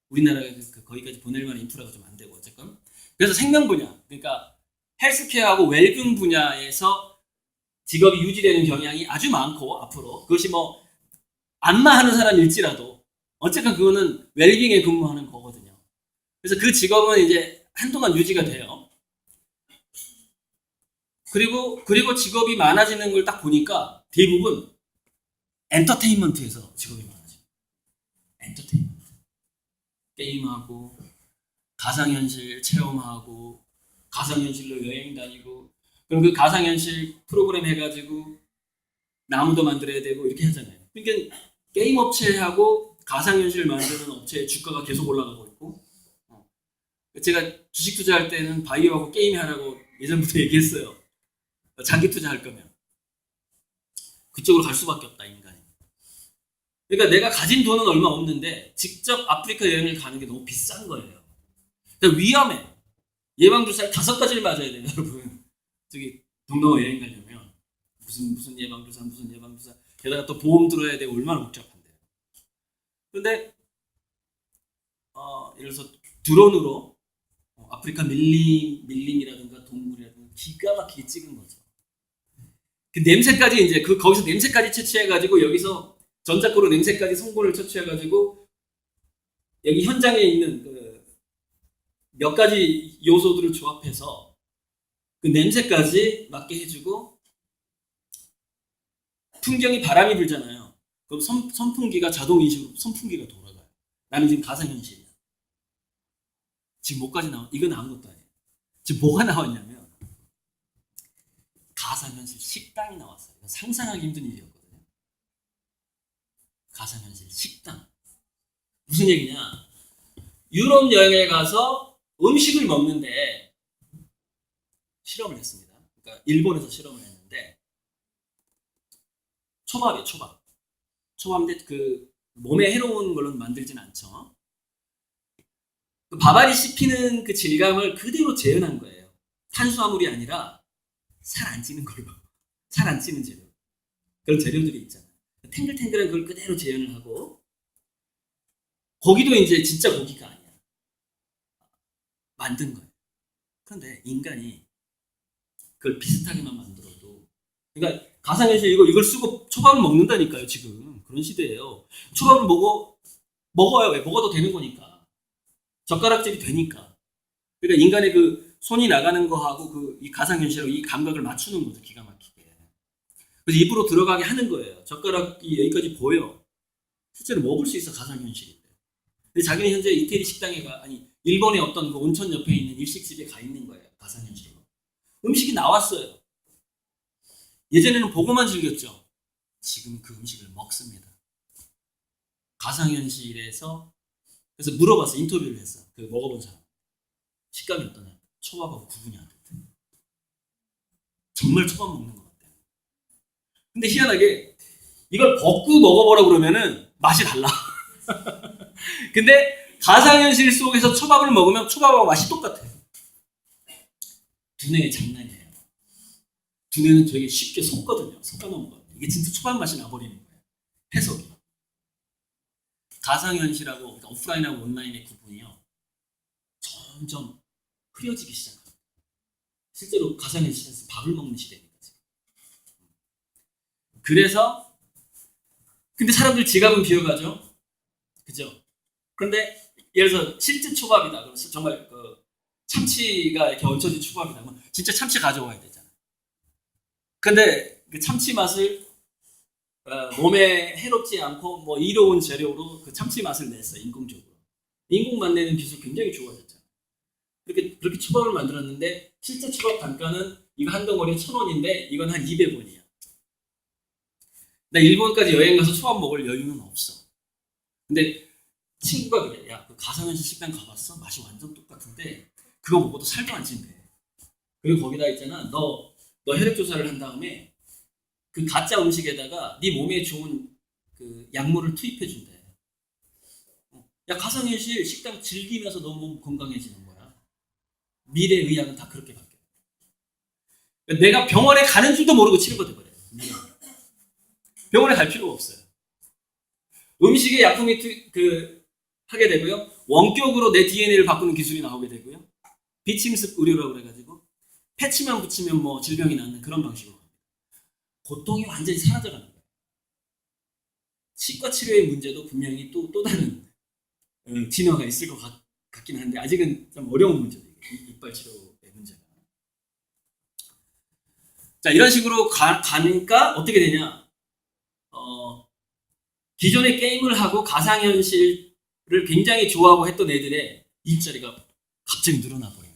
우리나라에 거기까지 보낼 만한 인프라가 좀 안 되고 어쨌건. 그래서 생명 분야, 그러니까 헬스케어하고 웰빙 분야에서 직업이 유지되는 경향이 아주 많고 앞으로 그것이 뭐 안마하는 사람일지라도 어쨌든 그거는 웰빙에 근무하는 거거든요. 그래서 그 직업은 이제 한동안 유지가 돼요. 그리고 직업이 많아지는 걸 딱 보니까 대부분 엔터테인먼트에서 직업이 많아져요. 엔터테인먼트. 게임하고, 가상현실 체험하고, 가상현실로 여행 다니고, 그럼 그 가상현실 프로그램 해가지고 나무도 만들어야 되고 이렇게 하잖아요. 그러니까 게임 업체하고 가상현실 만드는 업체의 주가가 계속 올라가고 있고, 제가 주식 투자할 때는 바이오하고 게임 하라고 예전부터 얘기했어요. 장기 투자할 거면 그쪽으로 갈 수밖에 없다, 인간이. 그러니까 내가 가진 돈은 얼마 없는데 직접 아프리카 여행을 가는 게 너무 비싼 거예요. 그러니까 위험해. 예방주사를 5가지를 맞아야 돼요, 여러분. 저기 동남아 여행 가려면 무슨 예방주사 게다가 또 보험 들어야 되고 얼마나 복잡한데요. 그런데 예를 들어서 드론으로 아프리카 밀림이라든가 동물이라든가 기가 막히게 찍은 거죠. 그 냄새까지 이제 거기서 냄새까지 채취해가지고 여기서 전자고로 냄새까지 성분을 채취해가지고 여기 현장에 있는 몇 가지 요소들을 조합해서 그 냄새까지 맡게 해주고, 풍경이 바람이 불잖아요. 그럼 선풍기가 자동 인식으로 선풍기가 돌아가요. 나는 지금 가상현실이야. 지금 뭐까지 이건 아무것도 아니에요. 지금 뭐가 나왔냐면 가상현실 식당이 나왔어요. 상상하기 힘든 일이었거든요. 가상현실 식당. 무슨 얘기냐? 유럽 여행에 가서 음식을 먹는데 실험을 했습니다. 그러니까 일본에서 실험을 했는데 초밥이에요, 초밥. 초밥인데 그 몸에 해로운 걸로 만들진 않죠. 그 밥알이 씹히는 그 질감을 그대로 재현한 거예요. 탄수화물이 아니라 살 안 찌는 걸로. 살 안 찌는 재료. 그런 재료들이 있잖아요. 탱글탱글한 걸 그대로 재현을 하고, 고기도 이제 진짜 고기가 아니야. 만든 거예요. 그런데 인간이 그걸 비슷하게만 만들어도, 그러니까 가상현실 이걸 쓰고 초밥을 먹는다니까요, 지금. 그런 시대예요. 초밥을 먹어요. 왜? 먹어도 되는 거니까. 젓가락질이 되니까. 그러니까 인간의 그 손이 나가는 거하고 이 가상현실하고 이 감각을 맞추는 거죠, 기가 막히게. 그래서 입으로 들어가게 하는 거예요. 젓가락이 여기까지 보여. 실제로 먹을 수 있어, 가상현실인데. 근데 자기는 현재 이태리 식당에 일본의 어떤 그 온천 옆에 있는 일식집에 가 있는 거예요, 가상현실로. 음식이 나왔어요. 예전에는 보고만 즐겼죠. 지금 그 음식을 먹습니다. 가상현실에서. 그래서 물어봤어, 인터뷰를 했어. 그 먹어본 사람. 식감이 어떠냐. 초밥하고 구분이 안 됐대. 정말 초밥 먹는 것 같아. 근데 희한하게 이걸 벗고 먹어보라 그러면은 맛이 달라. 근데 가상현실 속에서 초밥을 먹으면 초밥하고 맛이 똑같아. 두뇌의 장난이에요. 두뇌는 되게 쉽게 속거든요. 속아 넘어가요. 이게 진짜 초밥 맛이 나버리는 거예요. 해석이. 가상현실하고 그러니까 오프라인하고 온라인의 구분이요. 점점 흐려지기 시작합니다. 실제로 가상현실에서 밥을 먹는 시대입니다. 지금. 그래서 근데 사람들 지갑은 비워가죠. 그죠? 그런데 예를 들어서 실제 초밥이다. 그래서 정말 그 참치가 이렇게 얹혀진 초밥이다. 그러면 진짜 참치 가져와야 되잖아요. 근데 그 참치 맛을 몸에 해롭지 않고 뭐 이로운 재료로 그 참치 맛을 냈어. 인공적으로. 인공맛 내는 기술 굉장히 좋아졌잖아요. 그렇게 초밥을 만들었는데 실제 초밥 단가는 이거 한 덩어리에 1,000원인데 이건 한 200원이야. 나 일본까지 여행 가서 초밥 먹을 여유는 없어. 근데 친구가 그래. 야, 그 가상현실 식당 가봤어? 맛이 완전 똑같은데 그거 먹어도 살도 안 찐대. 그리고 거기다 있잖아. 너 혈액 조사를 한 다음에 그 가짜 음식에다가 네 몸에 좋은 그 약물을 투입해 준대. 야, 가상현실 식당 즐기면서 너 몸 건강해지는 거야. 미래 의학은 다 그렇게 바뀌어. 내가 병원에 가는 줄도 모르고 치료가 돼버려요. 병원에 갈 필요가 없어요. 음식에 약품이 하게 되고요. 원격으로 내 DNA를 바꾸는 기술이 나오게 되고요. 비침습 의료라고 그래가지고 패치만 붙이면 뭐 질병이 낫는 그런 방식으로 갑니다. 고통이 완전히 사라져가는 거예요. 치과 치료의 문제도 분명히 또 다른 진화가 있을 것 같긴 한데 아직은 좀 어려운 문제죠. 이빨 치료의 문제가. 자, 이런 식으로 가니까 어떻게 되냐? 기존의 게임을 하고 가상현실을 굉장히 좋아하고 했던 애들의 일자리가 갑자기 늘어나 버리는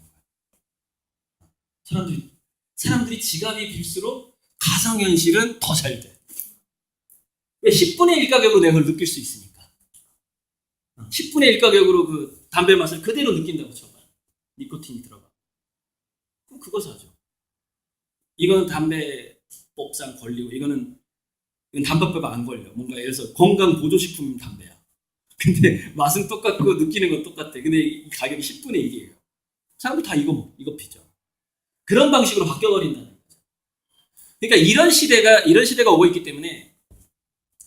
거예요. 사람들이 지갑이 빌수록 가상현실은 더 잘 돼. 왜 10분의 1 가격으로 내가 그걸 느낄 수 있으니까. 10분의 1 가격으로 그 담배 맛을 그대로 느낀다고 쳐봐. 니코틴이 들어가. 그럼 그거 사죠. 이건 담배법상 걸리고 이건 담배법 안 걸려. 뭔가 예를 들어서 건강 보조식품 담배야. 근데 맛은 똑같고 느끼는 건 똑같아. 근데 이 가격이 10분의 1이에요. 사람들 다 이거 피죠. 그런 방식으로 바뀌어버린다는 거죠. 그러니까 이런 시대가 오고 있기 때문에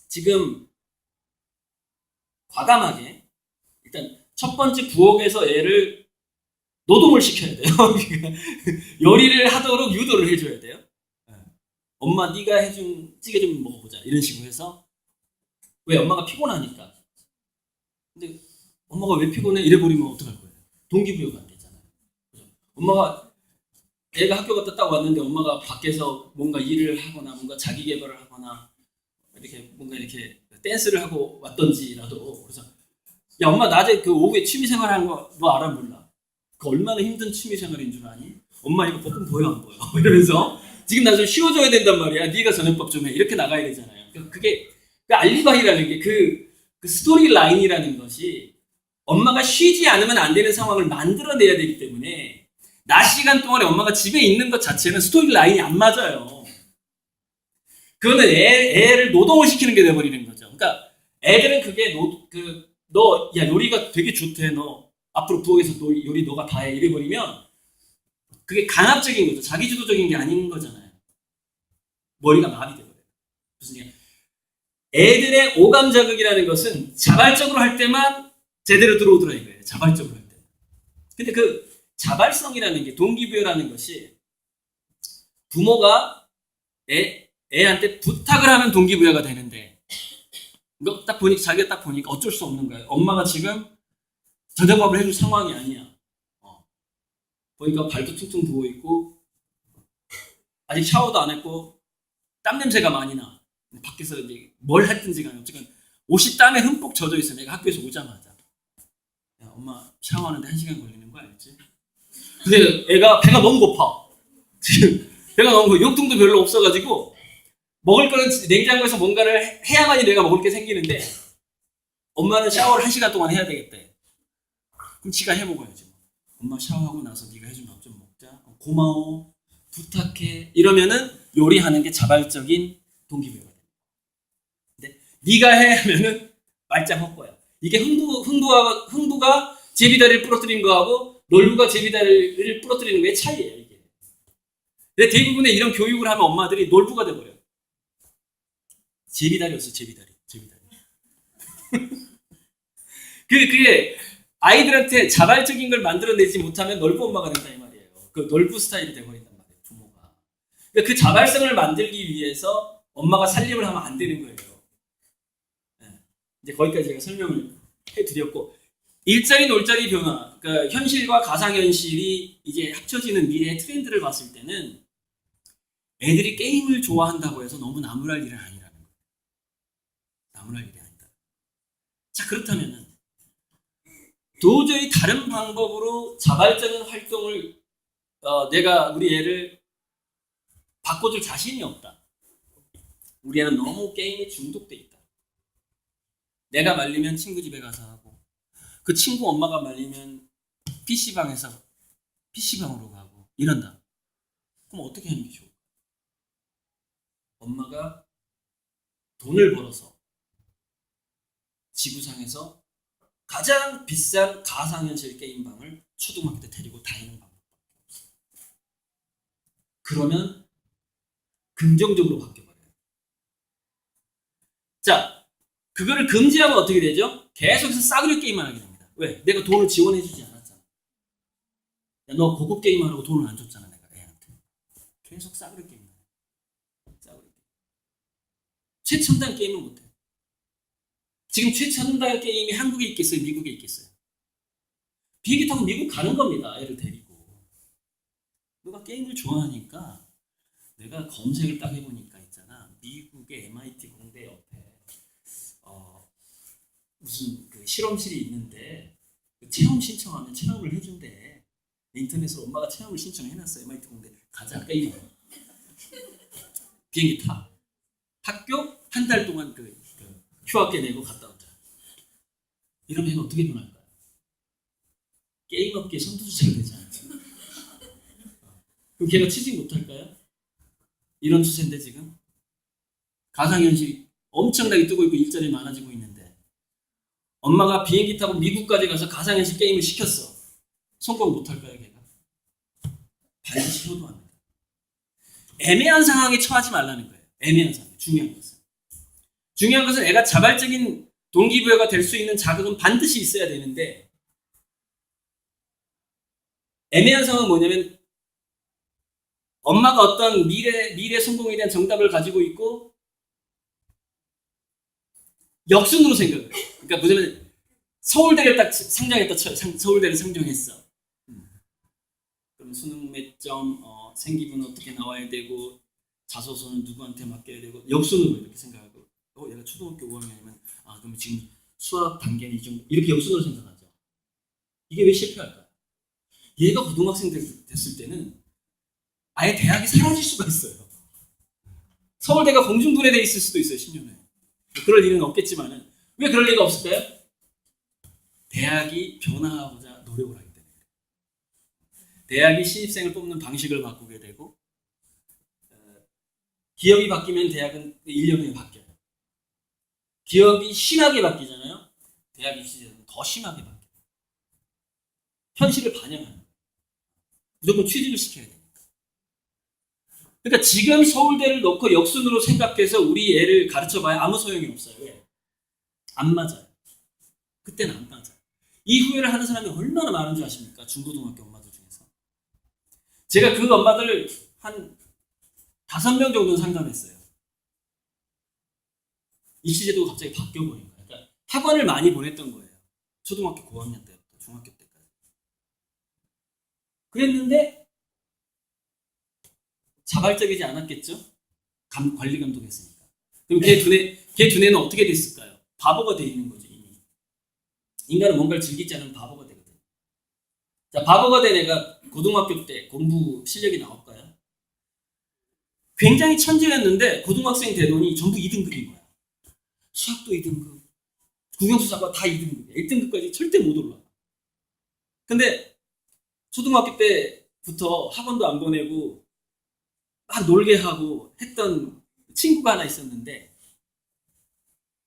지금 과감하게 일단 첫 번째 부엌에서 애를 노동을 시켜야 돼요. 요리를 하도록 유도를 해줘야 돼요. 엄마 네가 해준 찌개 좀 먹어보자 이런 식으로 해서 왜 엄마가 피곤하니까. 근데 엄마가 왜 피곤해? 이래버리면 어떡할 거예요? 동기부여가 안 되잖아요. 그죠? 엄마가 애가 학교 갔다 딱 왔는데 엄마가 밖에서 뭔가 일을 하거나 뭔가 자기 개발을 하거나 이렇게 댄스를 하고 왔던지라도 그래서 야 엄마 낮에 그 오후에 취미생활 하는 거 너 알아 몰라? 그 얼마나 힘든 취미생활인 줄 아니? 엄마 이거 볶음 보여 안 보여? 이러면서 지금 나 좀 쉬어줘야 된단 말이야. 네가 저녁밥 좀 해. 이렇게 나가야 되잖아요. 그게 그 알리바이라는 게 그 스토리 라인이라는 것이 엄마가 쉬지 않으면 안 되는 상황을 만들어내야 되기 때문에 낮 시간 동안에 엄마가 집에 있는 것 자체는 스토리 라인이 안 맞아요. 그거는 애를 노동을 시키는 게 돼버리는 거죠. 그러니까 애들은 그게 너 야 요리가 되게 좋대. 너 앞으로 부엌에서 요리 너가 다 해. 이래버리면 그게 강압적인 거죠. 자기주도적인 게 아닌 거잖아요. 머리가 마비돼버려요. 무슨 얘기야? 애들의 오감 자극이라는 것은 자발적으로 할 때만 제대로 들어오더라 이거예요. 자발적으로 할 때. 근데 그 자발성이라는 게 동기부여라는 것이 부모가 애한테 부탁을 하면 동기부여가 되는데 이거 딱 보니까 자기가 딱 보니까 어쩔 수 없는 거예요. 엄마가 지금 저녁밥을 해줄 상황이 아니야. 보니까 발도 퉁퉁 부어있고 아직 샤워도 안 했고 땀 냄새가 많이 나. 밖에서 이제 뭘 했든지 간에 어쨌든 옷이 땀에 흠뻑 젖어 있어. 내가 학교에서 오자마자 야 엄마 샤워하는데 1시간 걸리는 거 알지? 근데 애가 배가 너무 고파. 지금 배가 너무 고파. 용통도 별로 없어가지고 먹을 거는 냉장고에서 뭔가를 해야만이 내가 먹을 게 생기는데 엄마는 샤워를 1시간 동안 해야 되겠대. 그럼 지가 해 먹어야지. 엄마 샤워하고 나서 네가 해준 밥 좀 먹자. 고마워. 부탁해. 이러면은 요리하는 게 자발적인 동기부여가 돼. 근데 네가 해 하면은 말짱 헛거야. 이게 흥부가 제비다리를 부러뜨린 거하고 놀부가 제비다리를 부러뜨리는 거의 차이예요, 이게. 근데 대부분의 이런 교육을 하면 엄마들이 놀부가 돼버려요. 제비다리였어, 제비다리. 그게 아이들한테 자발적인 걸 만들어내지 못하면 놀부 엄마가 된다 이 말이에요. 그 놀부 스타일이 돼버린단 말이에요, 부모가. 그러니까 그 자발성을 만들기 위해서 엄마가 살림을 하면 안 되는 거예요. 네. 이제 거기까지 제가 설명을 해드렸고, 일자리 놀자리 변화, 그러니까 현실과 가상현실이 이제 합쳐지는 미래의 트렌드를 봤을 때는 애들이 게임을 좋아한다고 해서 너무 나무랄 일은 아니라는 거예요. 나무랄 일이 아니다. 자, 그렇다면은 도저히 다른 방법으로 자발적인 활동을 내가 우리 애를 바꿔줄 자신이 없다. 우리 애는 너무 게임에 중독돼 있다. 내가 말리면 친구 집에 가서 하고, 그 친구 엄마가 말리면 PC방으로 가고 이런다. 그럼 어떻게 하는 게 좋을까? 엄마가 돈을 벌어서 지구상에서 가장 비싼 가상현실 게임방을 초등학교 때 데리고 다니는 방법밖에 없어. 그러면 긍정적으로 바뀌어버려요. 자, 그거를 금지하면 어떻게 되죠? 계속해서 싸구려 게임만 하게 됩니다. 왜? 내가 돈을 지원해주지 않았잖아. 야, 너 고급 게임하라고 돈을 안 줬잖아, 내가 애한테. 계속 싸구려 게임만 해. 싸구려 게임. 최첨단 게임은 못해. 지금 최첨단 게임이 한국에 있겠어요? 미국에 있겠어요? 비행기 타고 미국 가는 겁니다. 애를 데리고. 너가 게임을 좋아하니까 내가 검색을 딱 해보니까 있잖아. 미국의 MIT 공대 옆에 무슨 그 실험실이 있는데 체험 신청하면 체험을 해준대. 인터넷으로 엄마가 체험을 신청해놨어. MIT 공대. 가자, 게임하러. 비행기 타. 학교 한 달 동안 휴학계 내고 갔다 오자. 이러면 얘가 어떻게 변할까요? 게임업계 선두주자가 되지 않죠. 그럼 걔가 취직 못할까요? 이런 추세인데 지금 가상현실이 엄청나게 뜨고 있고 일자리 많아지고 있는데 엄마가 비행기 타고 미국까지 가서 가상현실 게임을 시켰어. 성공 못할까요, 걔가? 반드시 시도도 합니다. 애매한 상황에 처하지 말라는 거예요. 애매한 상황. 중요한 것은 애가 자발적인 동기부여가 될 수 있는 자극은 반드시 있어야 되는데 애매한 상황은 뭐냐면 엄마가 어떤 미래 성공에 대한 정답을 가지고 있고 역순으로 생각을 해요. 그러니까 뭐냐면 서울대를 딱 상정했다. 서울대를 상정했어. 그럼 수능 몇 점, 생기부는 어떻게 나와야 되고 자소서는 누구한테 맡겨야 되고 역순으로 이렇게 생각하고 얘가 초등학교 5학년이면 그럼 지금 수학 단계는 이 정도 이렇게 역순으로 생각하죠. 이게 왜 실패할까요? 얘가 고등학생 됐을 때는 아예 대학이 사라질 수가 있어요. 서울대가 공중분해돼 있을 수도 있어요. 10년에. 그럴 일은 없겠지만은 왜 그럴 리가 없을까요? 대학이 변화하고자 노력을 하기 때문에. 대학이 신입생을 뽑는 방식을 바꾸게 되고 기업이 바뀌면 대학은 1년 후에 바뀌어요. 기업이 심하게 바뀌잖아요. 대학 입시제도는 더 심하게 바뀌어요. 현실을 반영하는 거예요. 무조건 취직을 시켜야 되니까. 그러니까 지금 서울대를 넣고 역순으로 생각해서 우리 애를 가르쳐봐야 아무 소용이 없어요. 왜? 안 맞아요. 그때는 안 맞아요. 이 후회를 하는 사람이 얼마나 많은 줄 아십니까? 중고등학교 엄마들 중에서. 제가 그 엄마들을 한 5명 정도 상담했어요. 입시제도가 갑자기 바뀌어버린 거예요. 그러니까 학원을 많이 보냈던 거예요. 초등학교 고학년 때부터 중학교 때까지. 그랬는데 자발적이지 않았겠죠? 관리 감독했으니까. 그럼 걔 두뇌는 어떻게 됐을까요? 바보가 돼 있는 거죠, 이미. 인간은 뭔가를 즐기지 않으면 바보가 되거든요. 자, 바보가 된 애가 고등학교 때 공부 실력이 나올까요? 굉장히 천재였는데 고등학생 되더니 전부 2등급인 거야. 수학도 2등급, 국영수사가 다 2등급이야. 1등급까지 절대 못 올라. 근데 초등학교 때부터 학원도 안 보내고 막 놀게 하고 했던 친구가 하나 있었는데,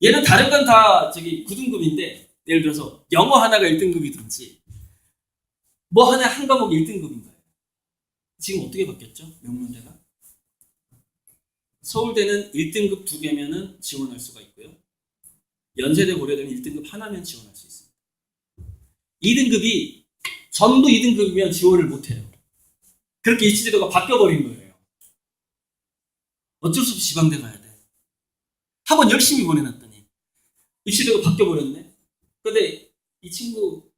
얘는 다른 건 다 저기 9등급인데, 예를 들어서 영어 하나가 1등급이든지 뭐 하나 한 과목이 1등급인 거예요. 지금 어떻게 바뀌었죠? 명문대가? 서울대는 1등급 2개면은 지원할 수가 있고요. 연세대 고려대는 1등급 하나면 지원할 수 있습니다. 2등급이 전부 2등급이면 지원을 못해요. 그렇게 입시제도가 바뀌어버린 거예요. 어쩔 수 없이 지방대 가야 돼. 학원 열심히 보내놨더니 입시제도가 바뀌어버렸네. 근데 이 친구,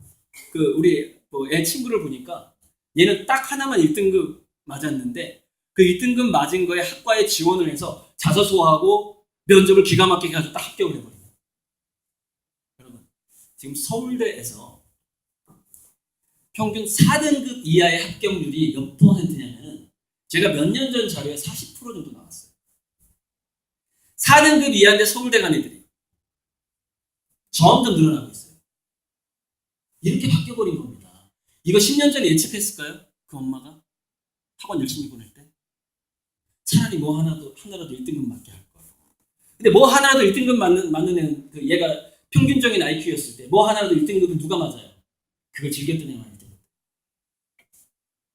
우리 애 친구를 보니까 얘는 딱 하나만 1등급 맞았는데, 그 1등급 맞은 거에 학과에 지원을 해서 자소서하고 면접을 기가 막히게 해가지고 딱 합격을 해버립니다. 여러분, 지금 서울대에서 평균 4등급 이하의 합격률이 몇 %냐면, 제가 몇 년 전 자료에 40% 정도 나왔어요. 4등급 이하인데 서울대 간 애들이 점점 늘어나고 있어요. 이렇게 바뀌어버린 겁니다. 이거 10년 전에 예측했을까요? 그 엄마가 학원 열심히 보낼 때? 차라리 뭐 하나라도 1등급 맞게 할 거예요. 근데 뭐 하나라도 1등급 맞는 애는, 얘가 평균적인 IQ였을 때 뭐 하나라도 1등급은 누가 맞아요? 그걸 즐겼던 애만 1등급.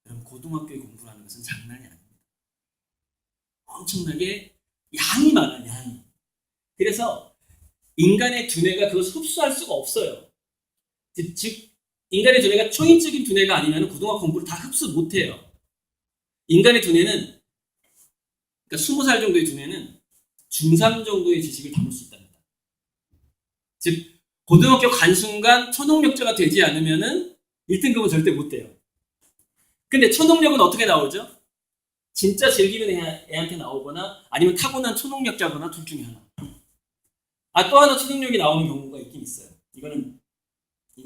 여러분, 고등학교에 공부하는 것은 장난이 아닙니다. 엄청나게 양이 많아요, 양이. 그래서 인간의 두뇌가 그걸 흡수할 수가 없어요. 즉, 인간의 두뇌가 초인적인 두뇌가 아니면 고등학교 공부를 다 흡수 못해요. 인간의 두뇌는, 그러니까 20살 정도의 두뇌는 중3 정도의 지식을 담을 수 있답니다. 즉, 고등학교 간 순간 초능력자가 되지 않으면은 1등급은 절대 못 돼요. 근데 초능력은 어떻게 나오죠? 진짜 즐기는 애한테 나오거나 아니면 타고난 초능력자거나 둘 중에 하나. 또 하나 초능력이 나오는 경우가 있긴 있어요. 이거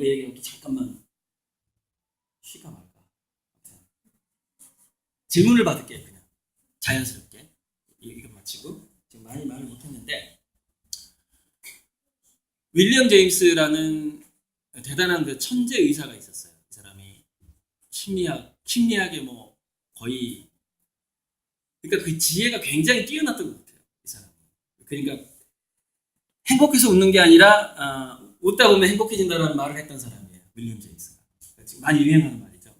얘기하고 잠깐만 쉬가 말까. 질문을 받을게요, 그냥. 자연스럽게. 이거 마치고. 지금 많이 말을 못했는데, 윌리엄 제임스라는 대단한 그 천재 의사가 있었어요. 이 사람이 심리학에 뭐 거의, 그러니까 그 지혜가 굉장히 뛰어났던 것 같아요, 이 사람. 그러니까 행복해서 웃는 게 아니라 웃다 보면 행복해진다는 말을 했던 사람이에요, 윌리엄 제임스가. 지금 많이 유행하는 말이죠.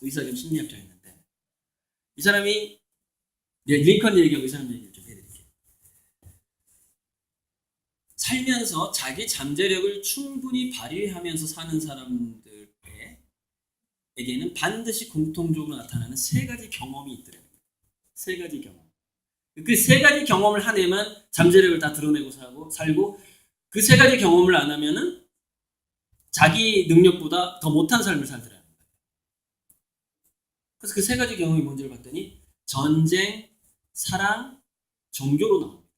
의사 겸 심리학자였는데, 이 사람이, 링컨 얘기하고 이 사람 얘기를 좀 해드릴게요. 살면서 자기 잠재력을 충분히 발휘하면서 사는 사람들에게는 반드시 공통적으로 나타나는 3가지 경험이 있더래요. 3가지 경험. 그 3가지 경험을 한 애만 잠재력을 다 드러내고 살고, 그 3가지 경험을 안 하면은 자기 능력보다 더 못한 삶을 살더라는 거예요. 그래서 그 3가지 경험이 뭔지를 봤더니 전쟁, 사랑, 종교로 나옵니다.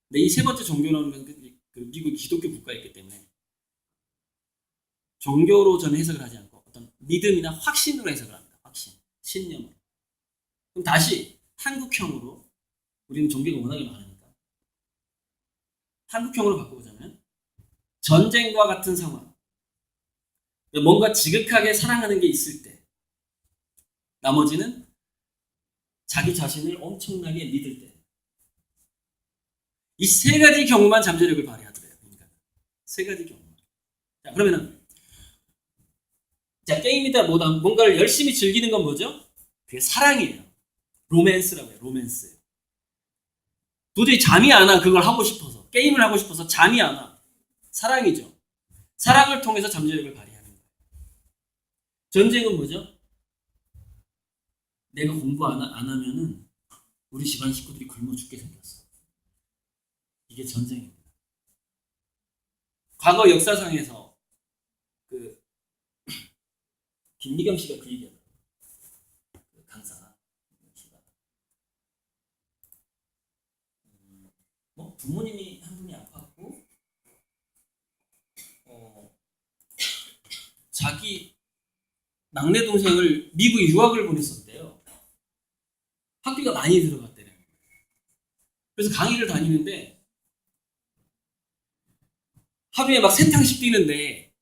근데 이 3번째 종교라는 건 그 미국 기독교 국가였기 때문에 종교로 저는 해석을 하지 않고 어떤 믿음이나 확신으로 해석을 합니다. 확신, 신념으로. 그럼 다시 한국형으로, 우리는 종교가 워낙에 많으니까 한국형으로 바꿔보자면, 전쟁과 같은 상황, 뭔가 지극하게 사랑하는 게 있을 때, 나머지는 자기 자신을 엄청나게 믿을 때, 이 3가지 경우만 잠재력을 발휘하더래요. 그러니까 3가지 경우. 자, 그러면은, 자, 게임이다 뭐다 뭔가를 열심히 즐기는 건 뭐죠? 그게 사랑이에요. 로맨스라고 해요. 로맨스. 도저히 잠이 안 와. 그걸 하고 싶어서, 게임을 하고 싶어서 잠이 안 와. 사랑이죠. 사랑을 통해서 잠재력을 발휘하는 거예요. 전쟁은 뭐죠? 내가 공부 안 하면은 우리 집안 식구들이 굶어 죽게 생겼어. 이게 전쟁입니다. 과거 역사상에서 김미경 씨가 그 얘기하더라고요. 강사 씨가. 부모님이 한 분이 아팠고, 자기 막내 동생을 미국 유학을 보냈었대요. 학비가 많이 들어갔대요. 그래서 강의를 다니는데, 하루에 막 3탕씩 뛰는데,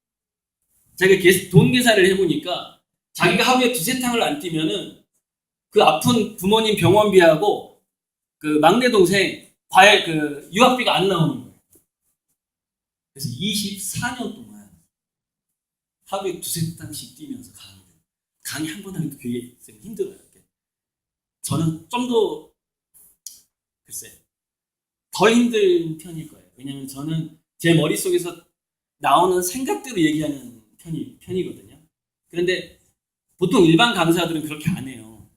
자기가 돈 계산을 해보니까 자기가 하루에 두세 탕을 안 뛰면은 그 아픈 부모님 병원비하고 그 막내 동생 과외 그 유학비가 안 나오는 거예요. 그래서 24년 동안 하루에 두세 탕씩 뛰면서 강의 한 번 하기도 되게 힘들어요. 저는 좀 더 글쎄 덜 힘든 편일 거예요. 왜냐하면 저는 제 머릿속에서 나오는 생각대로 얘기하는 편이거든요. 그런데 보통 일반 강사들은 그렇게 안 해요.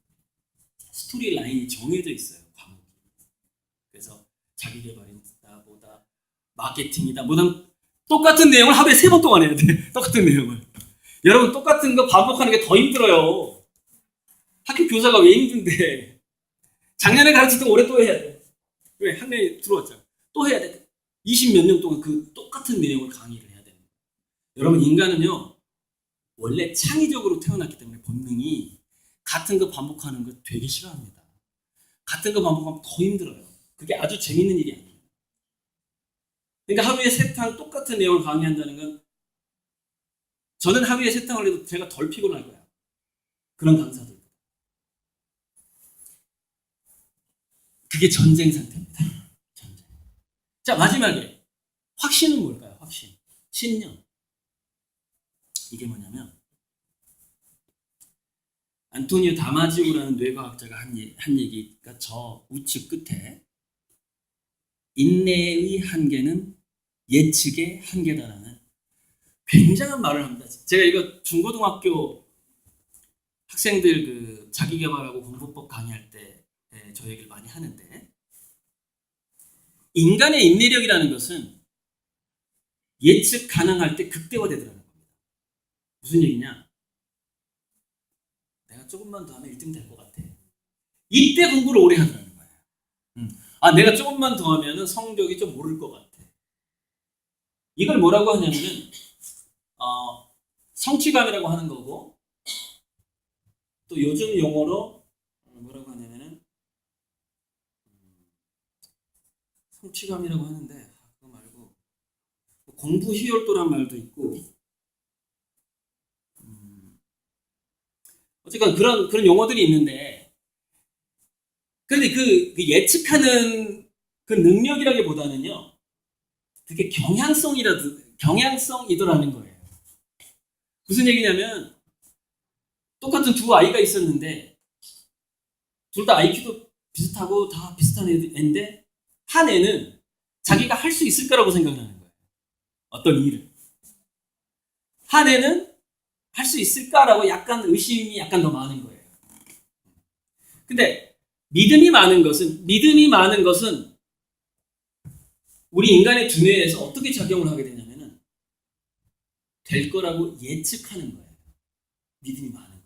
스토리 라인이 정해져 있어요. 과목이. 그래서 자기 개발이다, 뭐다, 마케팅이다, 뭐다 똑같은 내용을 하루에 3번 동안 해야 돼. 똑같은 내용을. 여러분 똑같은 거 반복하는 게 더 힘들어요. 학교 교사가 왜 힘든데? 작년에 가르쳤던 거 올해 또 해야 돼. 왜? 학년이 들어왔잖아. 또 해야 돼. 20 몇 년 동안 그 똑같은 내용을 강의를 해야 되는 거예요. 여러분 인간은요. 원래 창의적으로 태어났기 때문에 본능이 같은 거 반복하는 거 되게 싫어합니다. 같은 거 반복하면 더 힘들어요. 그게 아주 재밌는 일이 아니에요. 그러니까 하루에 3탕 똑같은 내용을 강의한다는 건 저는 하루에 3탕을 해도 제가 덜 피곤할 거야. 그런 강사들. 그게 전쟁 상태입니다. 전쟁. 자, 마지막에 확신은 뭘까요? 확신. 신념. 이게 뭐냐면 안토니오 다마지오라는 뇌과학자가 한 얘기가 저 우측 끝에 인내의 한계는 예측의 한계다라는 굉장한 말을 합니다. 제가 이거 중고등학교 학생들 그 자기개발하고 공부법 강의할 때 저 얘기를 많이 하는데 인간의 인내력이라는 것은 예측 가능할 때 극대화되더라는 겁니다. 무슨 얘기냐? 내가 조금만 더 하면 1등 될 것 같아. 이때 공부를 오래 하더라는 거예요. 아, 내가 조금만 더 하면 성적이 좀 오를 것 같아. 이걸 뭐라고 하냐면은 성취감이라고 하는 거고 또 요즘 용어로 뭐라고 하냐면은 성취감이라고 하는데 그거 말고 공부 희열도란 말도 있고 어쨌건 그런 용어들이 있는데 그런데 그 예측하는 그 능력이라기보다는요 그게 경향성이더라는 거예요. 무슨 얘기냐면 똑같은 두 아이가 있었는데 둘 다 IQ도 비슷하고 다 비슷한 애인데 한 애는 자기가 할 수 있을 거라고 생각하는 거예요. 어떤 일을. 한 애는 할 수 있을까라고 약간 의심이 약간 더 많은 거예요. 근데 믿음이 많은 것은 우리 인간의 두뇌에서 어떻게 작용을 하게 되냐면은 될 거라고 예측하는 거예요. 믿음이 많은 거예요.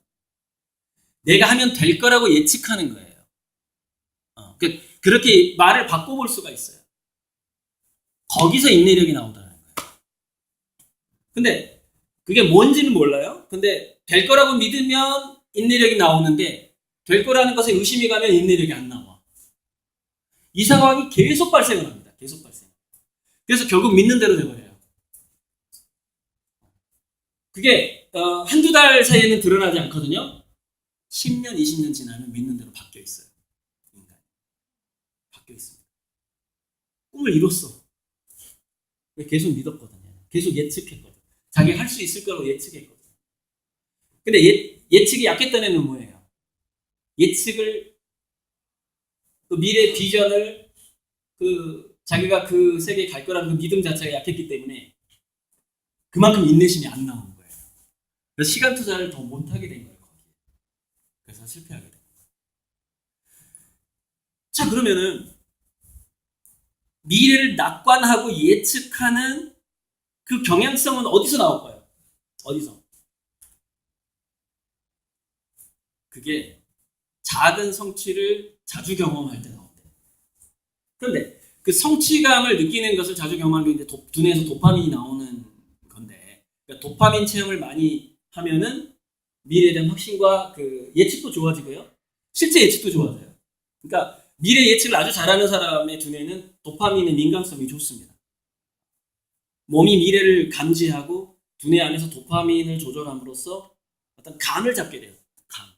내가 하면 될 거라고 예측하는 거예요. 그렇게 말을 바꿔볼 수가 있어요. 거기서 인내력이 나오더라는 거예요. 근데 그게 뭔지는 몰라요. 근데 될 거라고 믿으면 인내력이 나오는데 될 거라는 것에 의심이 가면 인내력이 안 나와. 이 상황이 계속 발생을 합니다. 계속 발생. 그래서 결국 믿는 대로 돼버려요. 그게 한두 달 사이에는 드러나지 않거든요. 10년, 20년 지나면 믿는 대로 바뀌어 있어요. 인간. 바뀌어 있습니다. 꿈을 이뤘어. 계속 믿었거든요. 계속 예측했거든요. 자기가 할 수 있을 거라고 예측했거든요. 근데 예측이 약했던 애는 뭐예요? 예측을 그 미래 비전을 자기가 그 세계에 갈 거라는 그 믿음 자체가 약했기 때문에 그만큼 인내심이 안 나오는 거예요. 그래서 시간 투자를 더 못하게 된 거예요. 거기에. 그래서 실패하게 된 거예요. 자, 그러면은 미래를 낙관하고 예측하는 그 경향성은 어디서 나올까요? 어디서? 그게 작은 성취를 자주 경험할 때 나온대요. 그런데 그 성취감을 느끼는 것을 자주 경험하는 게 두뇌에서 도파민이 나오는 건데, 그러니까 도파민 체험을 많이 하면은 미래에 대한 확신과 그 예측도 좋아지고요. 실제 예측도 좋아져요. 그러니까 미래 예측을 아주 잘하는 사람의 두뇌는 도파민의 민감성이 좋습니다. 몸이 미래를 감지하고 두뇌 안에서 도파민을 조절함으로써 어떤 감을 잡게 돼요. 감.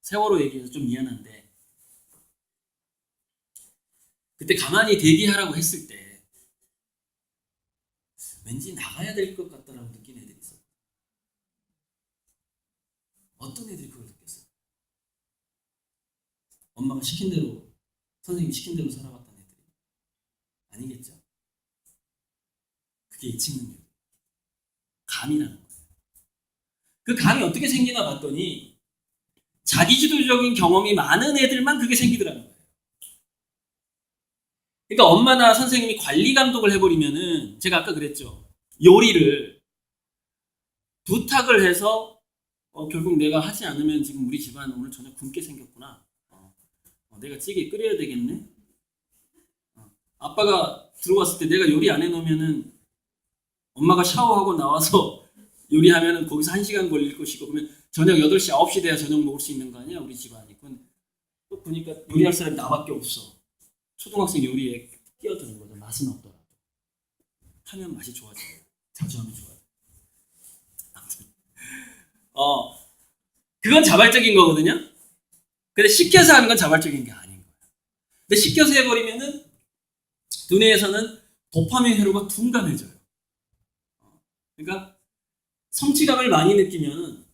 세월호 얘기해서 좀 미안한데 그때 가만히 대기하라고 했을 때 왠지 나가야 될 것 같다라고 느낀 애들이 있어요. 어떤 애들이 그걸 느꼈어요? 엄마가 시킨 대로, 선생님이 시킨 대로 살아왔던 애들이 아니겠죠? 그게 예측 능력, 감이라는 거예요. 그 감이 어떻게 생기나 봤더니 자기주도적인 경험이 많은 애들만 그게 생기더라는 거예요. 그러니까 엄마나 선생님이 관리 감독을 해버리면은 제가 아까 그랬죠. 요리를 부탁을 해서 결국 내가 하지 않으면 지금 우리 집안 오늘 저녁 굶게 생겼구나. 내가 찌개 끓여야 되겠네. 아빠가 들어왔을 때 내가 요리 안 해놓으면은 엄마가 샤워하고 나와서 요리하면은 거기서 1시간 걸릴 것이고 그러면 저녁 8시, 9시 돼야 저녁 먹을 수 있는 거 아니야? 우리 집안이. 또 보니까 요리할 사람이 나밖에 없어. 초등학생 요리에 끼어드는 거죠. 맛은 없더라도. 하면 맛이 좋아져요. 자주 하면 좋아요. 아무튼 그건 자발적인 거거든요. 근데 시켜서 하는 건 자발적인 게 아닌 거예요. 근데 시켜서 해버리면은 두뇌에서는 도파민 회로가 둔감해져요. 그러니까 성취감을 많이 느끼면은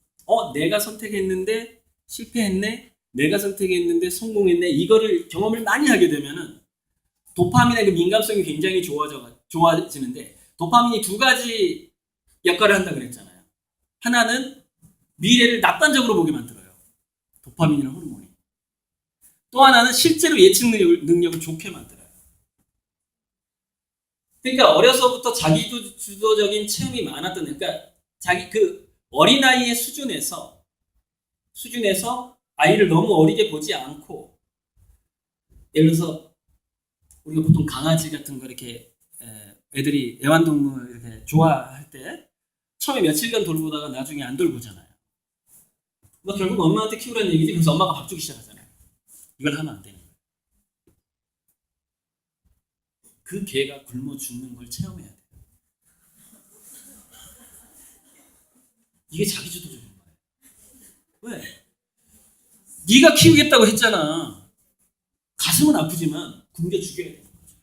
내가 선택했는데 실패했네, 내가 선택했는데 성공했네, 이거를 경험을 많이 하게 되면은 도파민의 그 민감성이 굉장히 좋아지는데 도파민이 2가지 역할을 한다 그랬잖아요. 하나는 미래를 낙관적으로 보게 만들어요. 도파민이라는 호르몬이. 또 하나는 실제로 예측 능력을 좋게 만들어요. 그러니까 어려서부터 자기주도적인 체험이 많았던, 그러니까 자기 그 어린아이의 수준에서 아이를 너무 어리게 보지 않고, 예를 들어서 우리가 보통 강아지 같은 거 이렇게 애들이 애완동물 이렇게 좋아할 때 처음에 며칠간 돌보다가 나중에 안 돌보잖아요. 결국 엄마한테 키우라는 얘기지. 그래서 엄마가 밥 주기 시작하잖아요. 이걸 하면 안 되는 거예요. 그 개가 굶어 죽는 걸 체험해야 돼요. 이게 자기주도적인 거예요. 왜? 네가 키우겠다고 했잖아. 가슴은 아프지만 굶겨 죽여야 되는 거죠.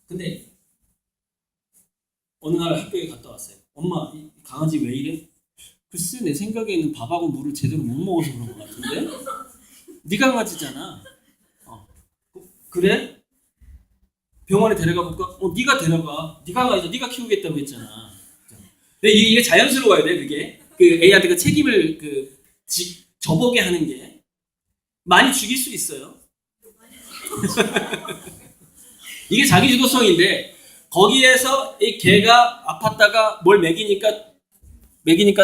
근데 어느 날 학교에 갔다 왔어요. 엄마, 이 강아지 왜 이래? 글쎄 내 생각에는 밥하고 물을 제대로 못 먹어서 그런 것 같은데? 네 강아지잖아. 그래? 병원에 데려가 볼까? 네가 데려가. 네 강아지 네가 키우겠다고 했잖아. 근데 이게 자연스러워야 돼. 그게 그 애한테 그 책임을 저보게 하는 게 많이 죽일 수 있어요. 이게 자기주도성인데 거기에서 이 개가 아팠다가 뭘 먹이니까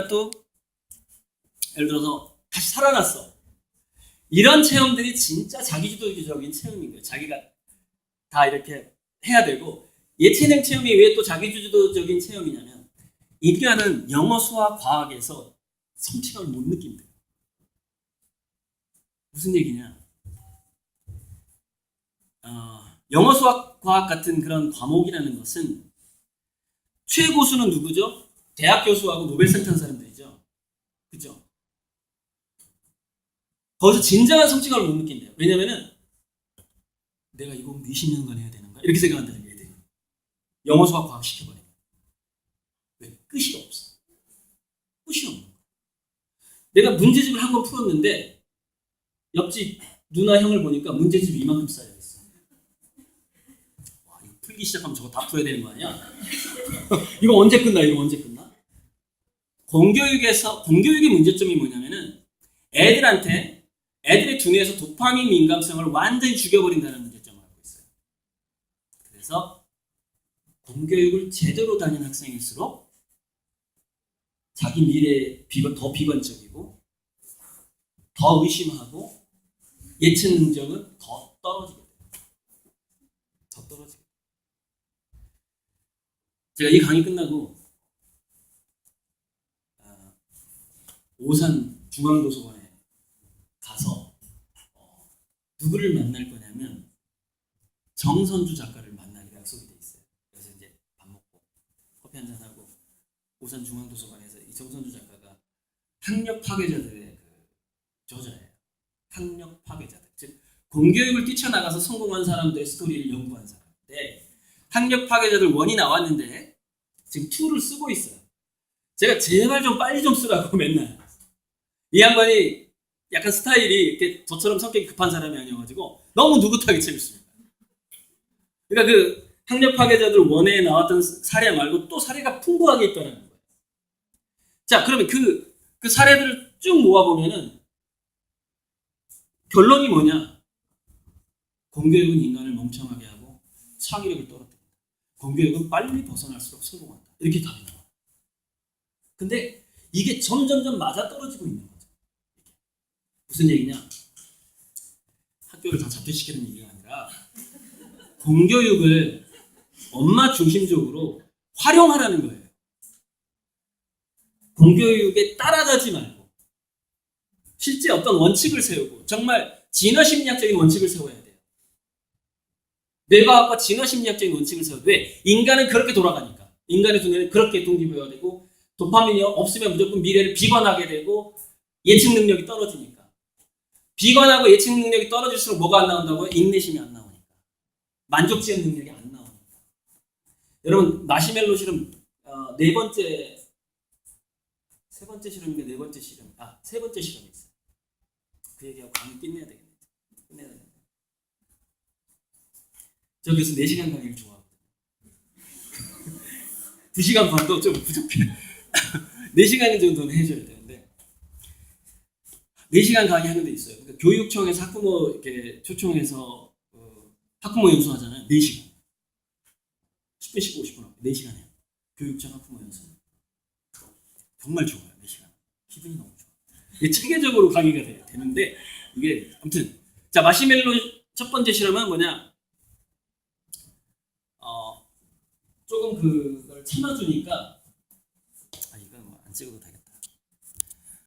또 예를 들어서 다시 살아났어. 이런 체험들이 진짜 자기주도적인 체험인 거예요. 자기가 다 이렇게 해야 되고, 예체능 체험이 왜 또 자기주도적인 체험이냐면 인간은 영어, 수학, 과학에서 성취감을 못 느낀대요. 무슨 얘기냐? 영어, 수학, 과학 같은 그런 과목이라는 것은 최고수는 누구죠? 대학 교수하고 노벨상 탄 사람들이죠. 그죠? 거기서 진정한 성취감을 못 느낀대요. 왜냐면은 내가 이거 몇십 년간 해야 되는가? 이렇게 생각한다는 거예요. 영어, 수학, 과학 시켜버리면. 왜? 끝이 없어. 끝이 없는 거야. 내가 문제집을 한 번 풀었는데 옆집 누나 형을 보니까 문제집이 이만큼 쌓여있어. 와, 이거 풀기 시작하면 저거 다 풀어야 되는 거 아니야? 이거 언제 끝나? 공교육의 문제점이 뭐냐면은 애들의 두뇌에서 도파민 민감성을 완전히 죽여버린다는 문제점을 알고 있어요. 그래서 공교육을 제대로 다닌 학생일수록 자기 미래에 더 비관적이고 더 의심하고 예측 능력은 더 떨어지게 돼요. 더 떨어지게 돼요. 제가 이 강의 끝나고 오산 중앙도서관에 가서 누구를 만날 거냐면 정선주 작가를 만나기로 약속이 돼 있어요. 그래서 이제 울산중앙도서관에서 이 정선주 작가가 학력 파괴자들의 그 저자예요. 학력 파괴자들. 즉 공교육을 뛰쳐나가서 성공한 사람들의 스토리를 연구한 사람인데 학력 파괴자들 1이 나왔는데 지금 2를 쓰고 있어요. 제가 제발 좀 빨리 좀 쓰라고 맨날. 이 양반이 약간 스타일이 이렇게 저처럼 성격이 급한 사람이 아니어가지고 너무 느긋하게 재밌습니다. 그러니까 그 학력 파괴자들 1에 나왔던 사례 말고 또 사례가 풍부하게 있다는 거예요. 자, 그러면 그 사례들을 쭉 모아보면은 결론이 뭐냐? 공교육은 인간을 멍청하게 하고 창의력을 떨어뜨린다. 공교육은 빨리 벗어날수록 성공한다. 이렇게 답이 나와요. 근데 이게 점점점 맞아떨어지고 있는 거죠. 무슨 얘기냐? 학교를 다 자퇴시키는 얘기가 아니라 공교육을 엄마 중심적으로 활용하라는 거예요. 공교육에 따라가지 말고 실제 어떤 원칙을 세우고 정말 진화심리학적인 원칙을 세워야 돼요. 뇌과학과 진화심리학적인 원칙을 세워야 돼. 왜? 인간은 그렇게 돌아가니까. 인간의 두뇌는 그렇게 동기부여가 되고 도파민이 없으면 무조건 미래를 비관하게 되고 예측 능력이 떨어지니까. 비관하고 예측 능력이 떨어질수록 뭐가 안 나온다고요? 인내심이 안 나오니까. 만족지향 능력이 안 나오니까. 여러분 마시멜로 실험 세 번째 실험인가 네 번째 실험 세 번째 실험이 있어요. 그 얘기하고 강의 끝내야 되겠네. 저 그래서 4시간 강의를 좋아하거든요. 2시간 반도 좀 부족해. 4시간 정도는 해줘야 되는데 4시간 강의 하는 데 있어요. 그러니까 교육청에서 학부모 이렇게 초청해서 학부모 연수 하잖아요. 4시간. 10분씩 50분 4시간 해요. 교육청 학부모 연수. 정말 좋아요. 4시간. 기분이 너무 좋아. 이게 체계적으로 강의가 되는데 이게 아무튼 자 마시멜로 첫 번째 실험은 뭐냐? 조금 그걸 참아주니까 이건 뭐 안 찍어도 되겠다.